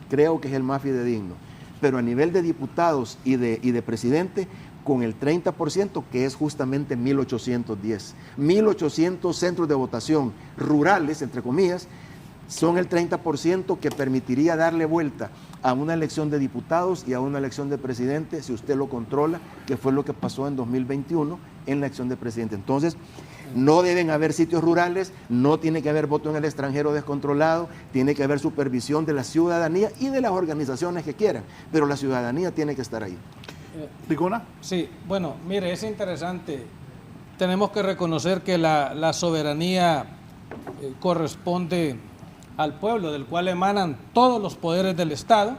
pero a nivel de diputados y de presidente, con el 30%, que es justamente 1.810. 1.800 centros de votación rurales, entre comillas, son el 30% que permitiría darle vuelta a una elección de diputados y a una elección de presidente, si usted lo controla, que fue lo que pasó en 2021 en la elección de presidente. Entonces, no deben haber sitios rurales, no tiene que haber voto en el extranjero descontrolado, tiene que haber supervisión de la ciudadanía y de las organizaciones que quieran, pero la ciudadanía tiene que estar ahí. ¿Licona? Sí, bueno, mire, es interesante. Tenemos que reconocer que la soberanía corresponde al pueblo, del cual emanan todos los poderes del Estado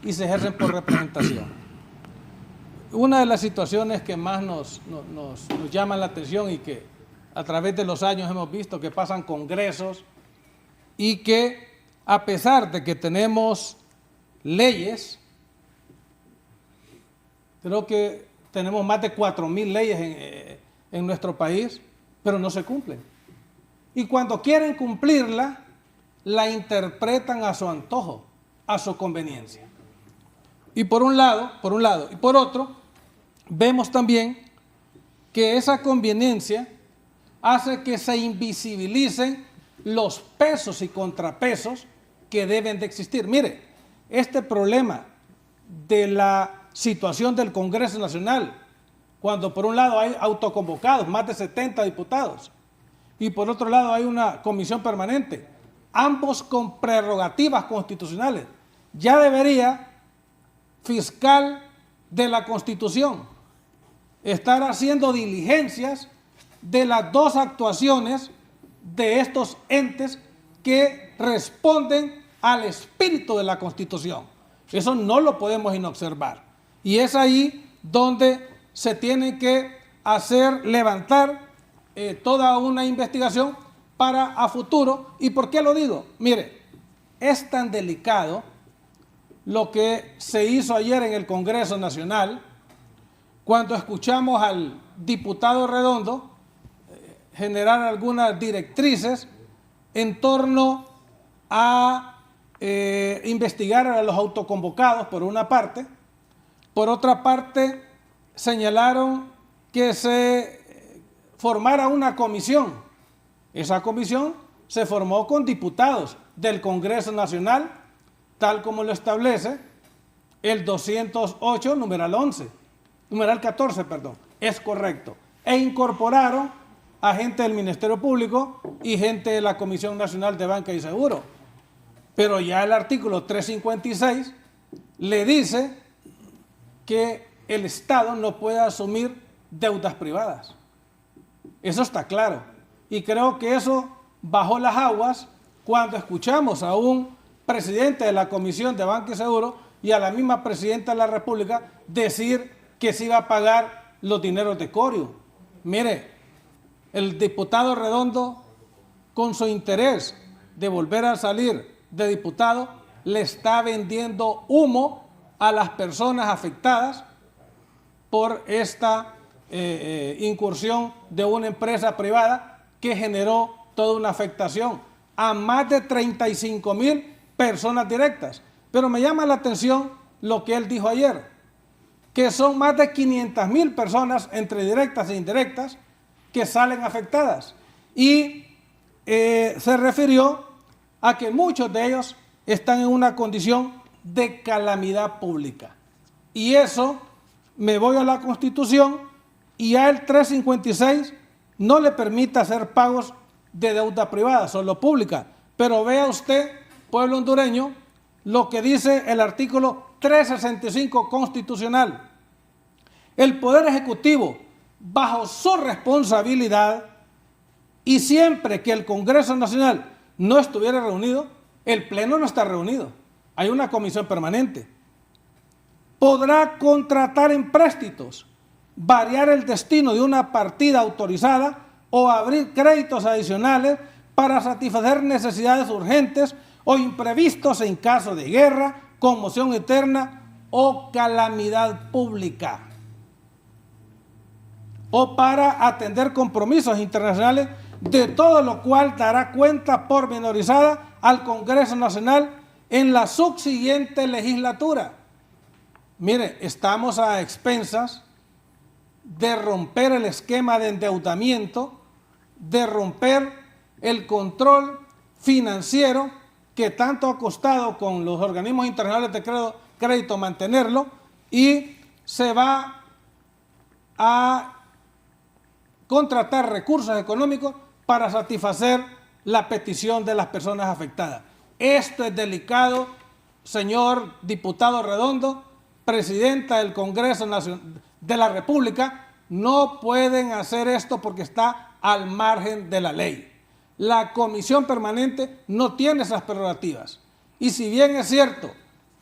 y se ejercen por representación. Una de las situaciones que más nos llama la atención y que a través de los años hemos visto que pasan congresos y que a pesar de que tenemos leyes, creo que tenemos más de 4,000 leyes en nuestro país, pero no se cumplen. Y cuando quieren cumplirla, la interpretan a su antojo, a su conveniencia. Y por un lado, y por otro, vemos también que esa conveniencia hace que se invisibilicen los pesos y contrapesos que deben de existir. Mire, este problema de la situación del Congreso Nacional, cuando por un lado hay autoconvocados, más de 70 diputados, y por otro lado hay una comisión permanente, ambos con prerrogativas constitucionales, ya debería fiscal de la Constitución estar haciendo diligencias de las 2 actuaciones de estos entes que responden al espíritu de la Constitución. Eso no lo podemos inobservar. Y es ahí donde se tiene que levantar toda una investigación para a futuro. ¿Y por qué lo digo? Mire, es tan delicado lo que se hizo ayer en el Congreso Nacional, cuando escuchamos al diputado Redondo generar algunas directrices en torno a investigar a los autoconvocados, por una parte. Por otra parte, señalaron que se formara una comisión. Esa comisión se formó con diputados del Congreso Nacional, tal como lo establece el 208, numeral 14, perdón, es correcto. E incorporaron a gente del Ministerio Público y gente de la Comisión Nacional de Banca y Seguro. Pero ya el artículo 356 le dice que el Estado no puede asumir deudas privadas. Eso está claro. Y creo que eso bajó las aguas cuando escuchamos a un presidente de la Comisión de Banca y Seguro y a la misma presidenta de la República decir que se iba a pagar los dineros de Corio. Mire, el diputado Redondo, con su interés de volver a salir de diputado, le está vendiendo humo a las personas afectadas por esta incursión de una empresa privada que generó toda una afectación a más de 35,000 personas directas. Pero me llama la atención lo que él dijo ayer, que son más de 500,000 personas entre directas e indirectas que salen afectadas. Y se refirió a que muchos de ellos están en una condición de calamidad pública. Y eso, me voy a la Constitución y a el 356 no le permite hacer pagos de deuda privada, solo pública. Pero vea usted, pueblo hondureño, lo que dice el artículo 365 constitucional. El Poder Ejecutivo, bajo su responsabilidad, y siempre que el Congreso Nacional no estuviera reunido, el Pleno no está reunido, hay una comisión permanente, podrá contratar empréstitos, variar el destino de una partida autorizada o abrir créditos adicionales para satisfacer necesidades urgentes o imprevistos en caso de guerra, conmoción interna o calamidad pública, o para atender compromisos internacionales, de todo lo cual dará cuenta pormenorizada al Congreso Nacional en la subsiguiente legislatura. Mire, estamos a expensas de romper el esquema de endeudamiento, de romper el control financiero que tanto ha costado con los organismos internacionales de crédito mantenerlo, y se va a contratar recursos económicos para satisfacer la petición de las personas afectadas. Esto es delicado, señor diputado Redondo, presidenta del Congreso de la República, no pueden hacer esto porque está al margen de la ley. La comisión permanente no tiene esas prerrogativas. Y si bien es cierto,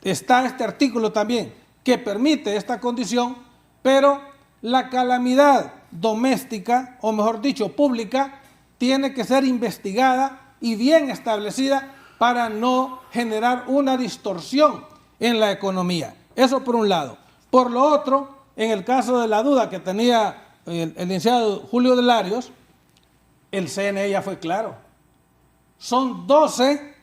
está este artículo también que permite esta condición, pero la calamidad doméstica, o mejor dicho, pública, tiene que ser investigada y bien establecida para no generar una distorsión en la economía. Eso por un lado. Por lo otro, en el caso de la duda que tenía el licenciado Julio de Larios, el CNE ya fue claro. Son 12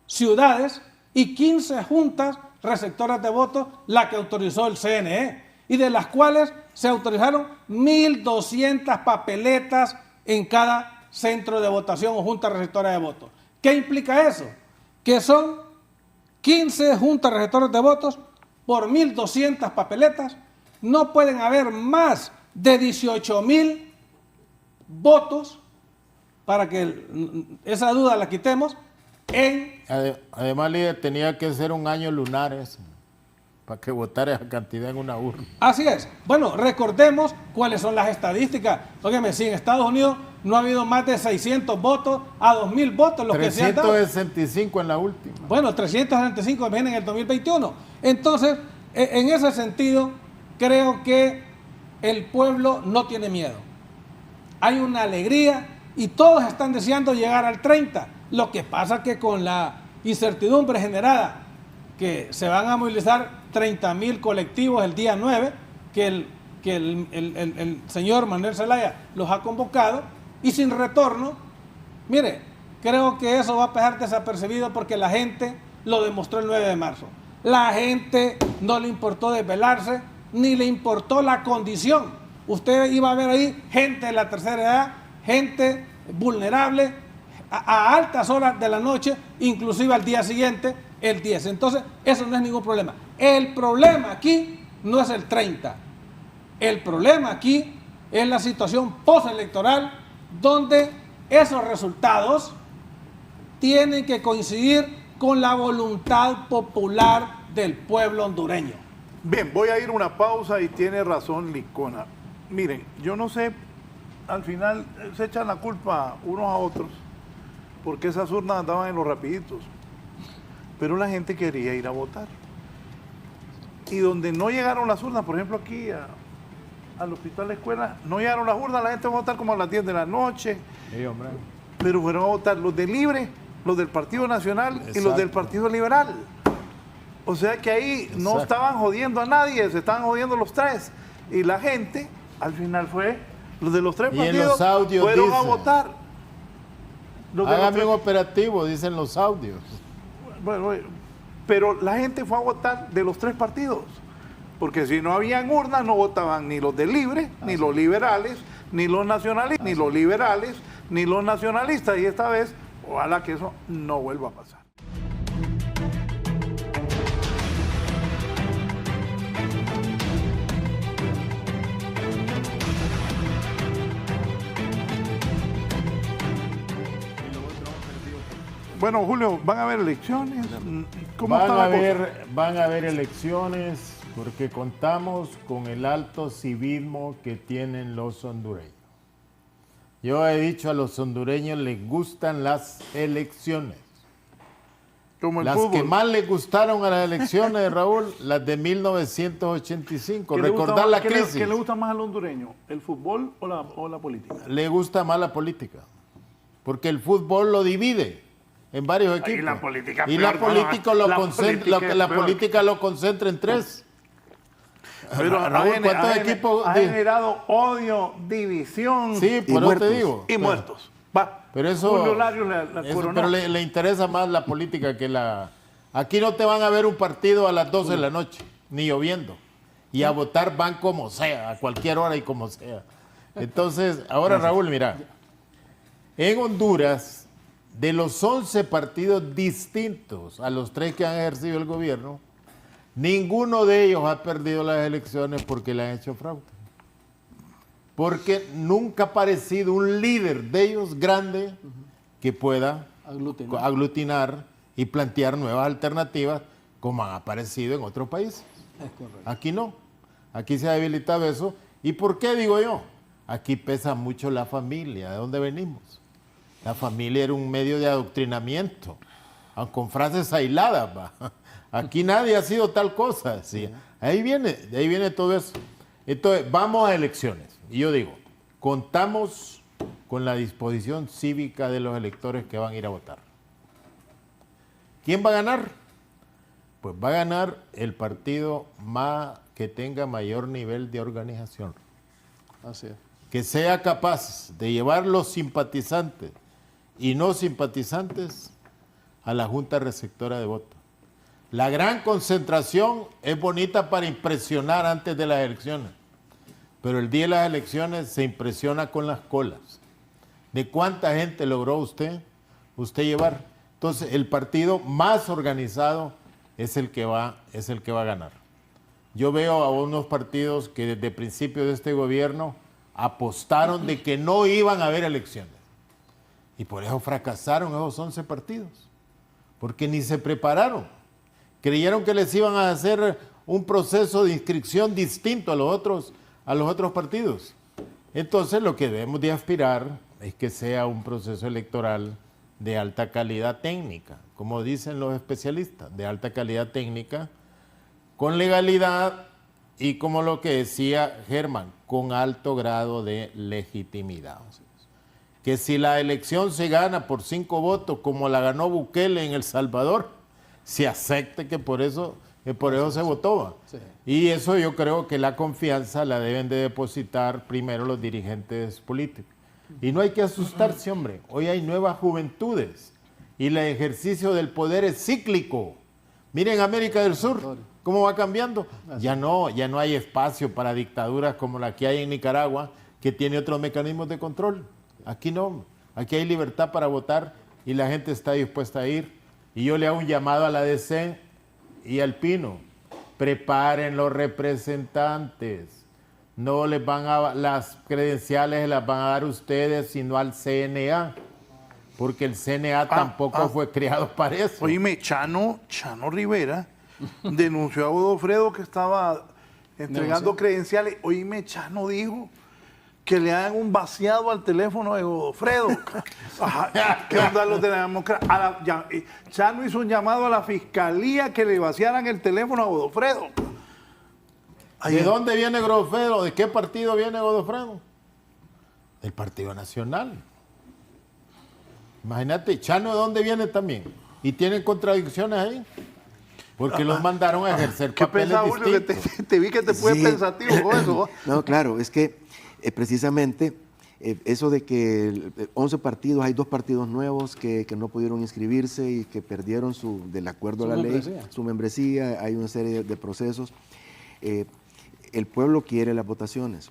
ciudades y 15 juntas receptoras de votos las que autorizó el CNE, y de las cuales se autorizaron 1.200 papeletas en cada centro de votación o junta receptora de votos. ¿Qué implica eso? Que son 15 juntas receptoras de votos por 1.200 papeletas. No pueden haber más de 18,000 votos, para que esa duda la quitemos. Además, líder, tenía que ser un año lunar eso. para que votara esa cantidad en una urna. Así es. Bueno, recordemos cuáles son las estadísticas. Óigame, si en Estados Unidos no ha habido más de 600 votos a 2.000 votos, los que se han dado. 365 en la última. Bueno, 365 vienen en el 2021. Entonces, en ese sentido, creo que el pueblo no tiene miedo. Hay una alegría y todos están deseando llegar al 30. Lo que pasa es que con la incertidumbre generada, que se van a movilizar 30.000 colectivos el día 9, que el señor Manuel Zelaya los ha convocado, y sin retorno, mire, creo que eso va a pasar desapercibido porque la gente lo demostró el 9 de marzo. La gente no le importó desvelarse, ni le importó la condición. Usted iba a ver ahí gente de la tercera edad, gente vulnerable, a altas horas de la noche, inclusive al día siguiente, el 10. Entonces, eso no es ningún problema. El problema aquí no es el 30. El problema aquí es la situación postelectoral, donde esos resultados tienen que coincidir con la voluntad popular del pueblo hondureño. Bien, voy a ir a una pausa y tiene razón Licona. Miren, yo no sé, al final se echan la culpa unos a otros, porque esas urnas andaban en los rapiditos. Pero la gente quería ir a votar. Y donde no llegaron las urnas, por ejemplo aquí al hospital de escuela, no llegaron las urnas, la gente va a votar como a las 10 de la noche. Sí, hombre. Pero fueron a votar los de Libre, los del Partido Nacional. Exacto. Y los del Partido Liberal. O sea que ahí exacto. No estaban jodiendo a nadie, se estaban jodiendo los tres. Y la gente, al final fue, los de los tres partidos en los audios fueron dice, a votar. Hágame un operativo, dicen los audios. Bueno, pero la gente fue a votar de los tres partidos, porque si no habían urnas no votaban ni los de Libre, ni los liberales, ni los nacionalistas, ni los liberales, ni los nacionalistas, y esta vez, ojalá que eso no vuelva a pasar. Bueno, Julio, ¿van a haber elecciones? ¿Cómo está la cosa? Van a haber elecciones porque contamos con el alto civismo que tienen los hondureños. Yo he dicho a los hondureños les gustan las elecciones. Como el las fútbol. Que más les gustaron a las elecciones, Raúl, las de 1985. Recordar la crisis. ¿Qué le gusta más al hondureño? ¿El fútbol o la política? Le gusta más la política. Porque el fútbol lo divide en varios equipos. Y la política lo concentra en tres. Pero Raúl, ¿cuántos equipos ha generado odio, división? Sí, por eso te digo. Y muertos. Va. Pero eso, Julio Larios pero le interesa más la política que la... Aquí no te van a ver un partido a las 12 de la noche, ni lloviendo. Y a votar van como sea, a cualquier hora y como sea. Entonces, ahora Raúl, mira, en Honduras, de los 11 partidos distintos a los 3 que han ejercido el gobierno, ninguno de ellos ha perdido las elecciones porque le han hecho fraude. Porque nunca ha aparecido un líder de ellos grande que pueda aglutinar y plantear nuevas alternativas como han aparecido en otros países. Aquí no. Aquí se ha debilitado eso. ¿Y por qué digo yo? Aquí pesa mucho la familia, de dónde venimos. La familia era un medio de adoctrinamiento, aunque con frases aisladas. ¿Va? Aquí nadie ha sido tal cosa. ¿Sí? De ahí viene todo eso. Entonces, vamos a elecciones. Y yo digo, contamos con la disposición cívica de los electores que van a ir a votar. ¿Quién va a ganar? Pues va a ganar el partido que tenga mayor nivel de organización. Así es. Que sea capaz de llevar los simpatizantes y no simpatizantes a la Junta Receptora de Votos. La gran concentración es bonita para impresionar antes de las elecciones, pero el día de las elecciones se impresiona con las colas. ¿De cuánta gente logró usted llevar? Entonces, el partido más organizado es el que va a ganar. Yo veo a unos partidos que desde el principio de este gobierno apostaron de que no iban a haber elecciones. Y por eso fracasaron esos 11 partidos, porque ni se prepararon. Creyeron que les iban a hacer un proceso de inscripción distinto a los otros partidos. Entonces lo que debemos de aspirar es que sea un proceso electoral de alta calidad técnica, como dicen los especialistas, de alta calidad técnica, con legalidad y, como lo que decía Germán, con alto grado de legitimidad. Que si la elección se gana por 5 votos, como la ganó Bukele en El Salvador, se acepte que por eso se votó. Sí. Y eso yo creo que la confianza la deben de depositar primero los dirigentes políticos. Y no hay que asustarse, hombre. Hoy hay nuevas juventudes y el ejercicio del poder es cíclico. Miren América del Sur, cómo va cambiando. Ya no hay espacio para dictaduras como la que hay en Nicaragua, que tiene otros mecanismos de control. Aquí no, aquí hay libertad para votar y la gente está dispuesta a ir. Y yo le hago un llamado a la DC y al Pino, preparen los representantes. No les van a, las credenciales se las van a dar ustedes, sino al CNA, porque el CNA tampoco fue creado para eso. Oíme, Chano Rivera denunció a Godofredo que estaba entregando credenciales. Oíme, Chano dijo que le hagan un vaciado al teléfono de Godofredo. ¿Qué onda los de la democracia? Chano hizo un llamado a la fiscalía que le vaciaran el teléfono a Godofredo. ¿De dónde viene Godofredo? ¿De qué partido viene Godofredo? Del Partido Nacional. Imagínate, Chano, ¿de dónde viene también? ¿Y tienen contradicciones ahí? Porque los mandaron a ejercer papeles distintos. Que te vi que te fue pensativo con eso. No, claro, es que precisamente eso de que 11 partidos, hay 2 partidos nuevos que no pudieron inscribirse y que perdieron del acuerdo a la ley, su membresía, hay una serie de procesos. El pueblo quiere las votaciones.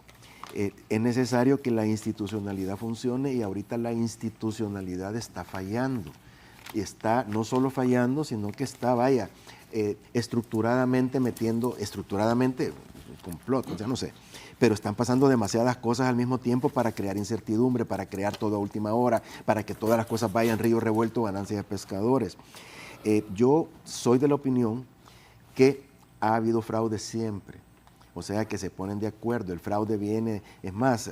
Es necesario que la institucionalidad funcione y ahorita la institucionalidad está fallando. Y está no solo fallando, sino que está, estructuradamente complot, ya no sé. Pero están pasando demasiadas cosas al mismo tiempo para crear incertidumbre, para crear todo a última hora, para que todas las cosas vayan río revuelto, ganancias de pescadores. Yo soy de la opinión que ha habido fraude siempre. O sea, que se ponen de acuerdo, el fraude viene, es más,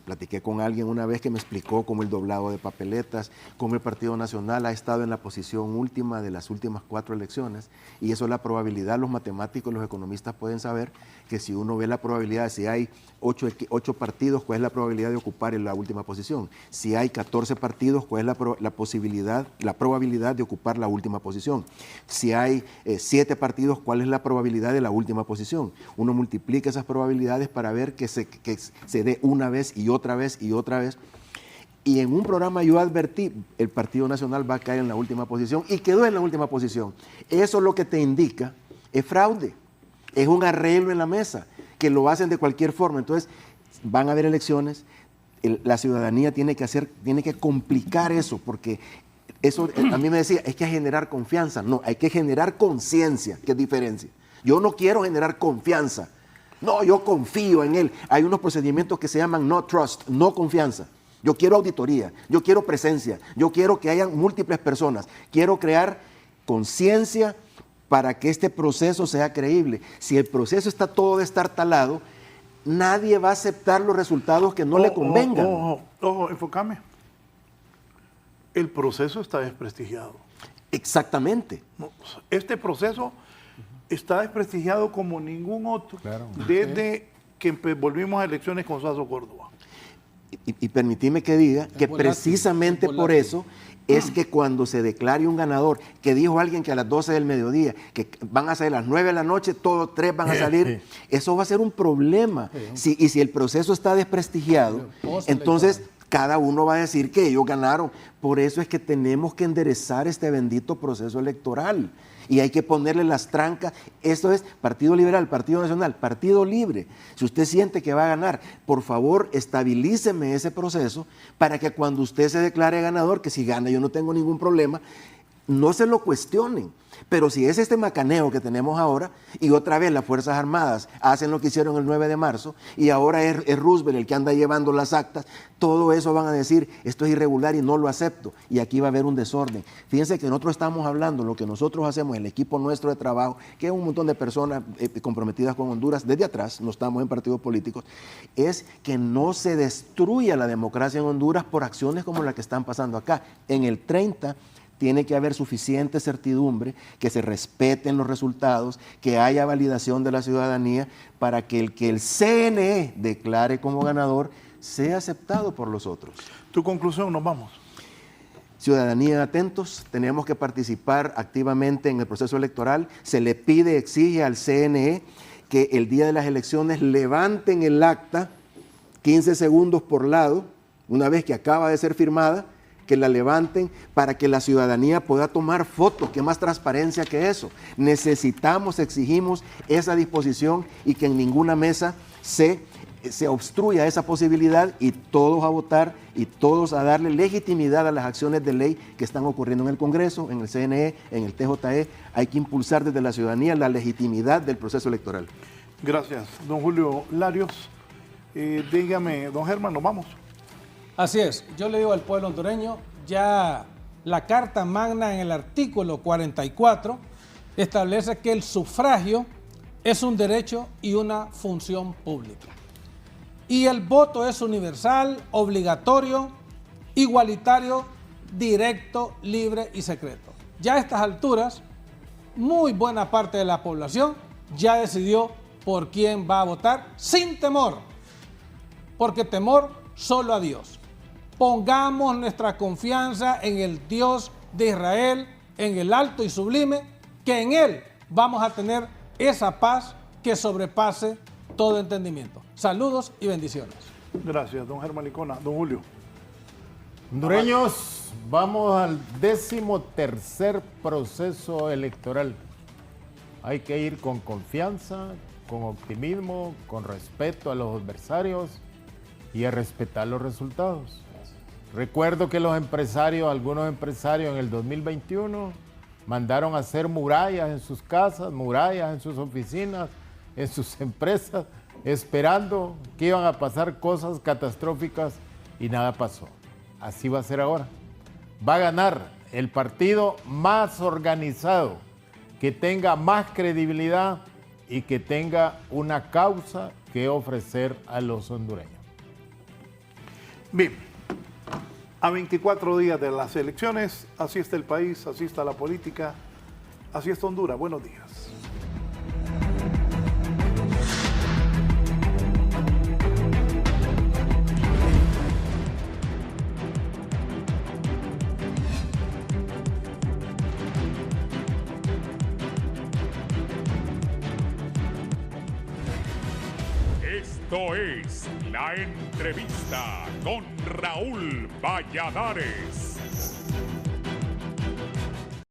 platiqué con alguien una vez que me explicó cómo el doblado de papeletas, cómo el Partido Nacional ha estado en la posición última de las últimas 4 elecciones, y eso es la probabilidad, los matemáticos, los economistas pueden saber que si uno ve la probabilidad, si hay 8 partidos, ¿cuál es la probabilidad de ocupar en la última posición? Si hay 14 partidos, ¿cuál es la probabilidad de ocupar la última posición? Si hay 7 partidos, ¿cuál es la probabilidad de la última posición? Uno multiplica esas probabilidades para ver que se dé una vez y otra vez y otra vez. Y en un programa yo advertí, el Partido Nacional va a caer en la última posición y quedó en la última posición. Eso lo que te indica es fraude, es un arreglo en la mesa, que lo hacen de cualquier forma. Entonces van a haber elecciones, la ciudadanía tiene que complicar eso, porque eso a mí me decía, es que generar confianza. No, hay que generar conciencia, ¿qué diferencia? Yo no quiero generar confianza. No, yo confío en él. Hay unos procedimientos que se llaman no trust, no confianza. Yo quiero auditoría, yo quiero presencia, yo quiero que hayan múltiples personas. Quiero crear conciencia para que este proceso sea creíble. Si el proceso está todo destartalado, nadie va a aceptar los resultados que no le convengan. Ojo, enfócame. El proceso está desprestigiado. Exactamente. Este proceso está desprestigiado como ningún otro, claro, desde que volvimos a elecciones con Suazo Córdoba. Y permitime que diga que precisamente por eso es que cuando se declare un ganador, que dijo alguien que a las 12 del mediodía, que van a ser las 9 de la noche, todos 3 van a salir, eso va a ser un problema. Y si el proceso está desprestigiado, entonces cada uno va a decir que ellos ganaron. Por eso es que tenemos que enderezar este bendito proceso electoral. Y hay que ponerle las trancas. Esto es Partido Liberal, Partido Nacional, Partido Libre. Si usted siente que va a ganar, por favor, estabilíceme ese proceso para que cuando usted se declare ganador, que si gana yo no tengo ningún problema, no se lo cuestionen. Pero si es este macaneo que tenemos ahora, y otra vez las Fuerzas Armadas hacen lo que hicieron el 9 de marzo, y ahora es Roosevelt el que anda llevando las actas, todo eso van a decir, esto es irregular y no lo acepto, y aquí va a haber un desorden. Fíjense que nosotros estamos hablando, lo que nosotros hacemos, el equipo nuestro de trabajo, que es un montón de personas comprometidas con Honduras, desde atrás, no estamos en partidos políticos, es que no se destruya la democracia en Honduras por acciones como las que están pasando acá. En el 30, tiene que haber suficiente certidumbre, que se respeten los resultados, que haya validación de la ciudadanía para que el CNE declare como ganador sea aceptado por los otros. Tu conclusión, nos vamos. Ciudadanía, atentos, tenemos que participar activamente en el proceso electoral. Se le pide, exige al CNE que el día de las elecciones levanten el acta 15 segundos por lado, una vez que acaba de ser firmada, que la levanten para que la ciudadanía pueda tomar fotos. ¿Qué más transparencia que eso? Necesitamos, exigimos esa disposición y que en ninguna mesa se obstruya esa posibilidad, y todos a votar y todos a darle legitimidad a las acciones de ley que están ocurriendo en el Congreso, en el CNE, en el TJE. Hay que impulsar desde la ciudadanía la legitimidad del proceso electoral. Gracias, don Julio Larios. Dígame, don Germán, nos vamos. Así es, yo le digo al pueblo hondureño, ya la Carta Magna en el artículo 44 establece que el sufragio es un derecho y una función pública. Y el voto es universal, obligatorio, igualitario, directo, libre y secreto. Ya a estas alturas, muy buena parte de la población ya decidió por quién va a votar sin temor, porque temor solo a Dios. Pongamos nuestra confianza en el Dios de Israel, en el alto y sublime, que en Él vamos a tener esa paz que sobrepase todo entendimiento. Saludos y bendiciones. Gracias, don Germán Licona. Don Julio. Hondureños, vamos al 13º proceso electoral. Hay que ir con confianza, con optimismo, con respeto a los adversarios y a respetar los resultados. Recuerdo que los empresarios, algunos empresarios en el 2021 mandaron a hacer murallas en sus casas, murallas en sus oficinas, en sus empresas, esperando que iban a pasar cosas catastróficas, y nada pasó. Así va a ser ahora. Va a ganar el partido más organizado, que tenga más credibilidad y que tenga una causa que ofrecer a los hondureños. Bien, a 24 días de las elecciones, así está el país, así está la política, así está Honduras. Buenos días. Esto es La Entrevista con Raúl Valladares.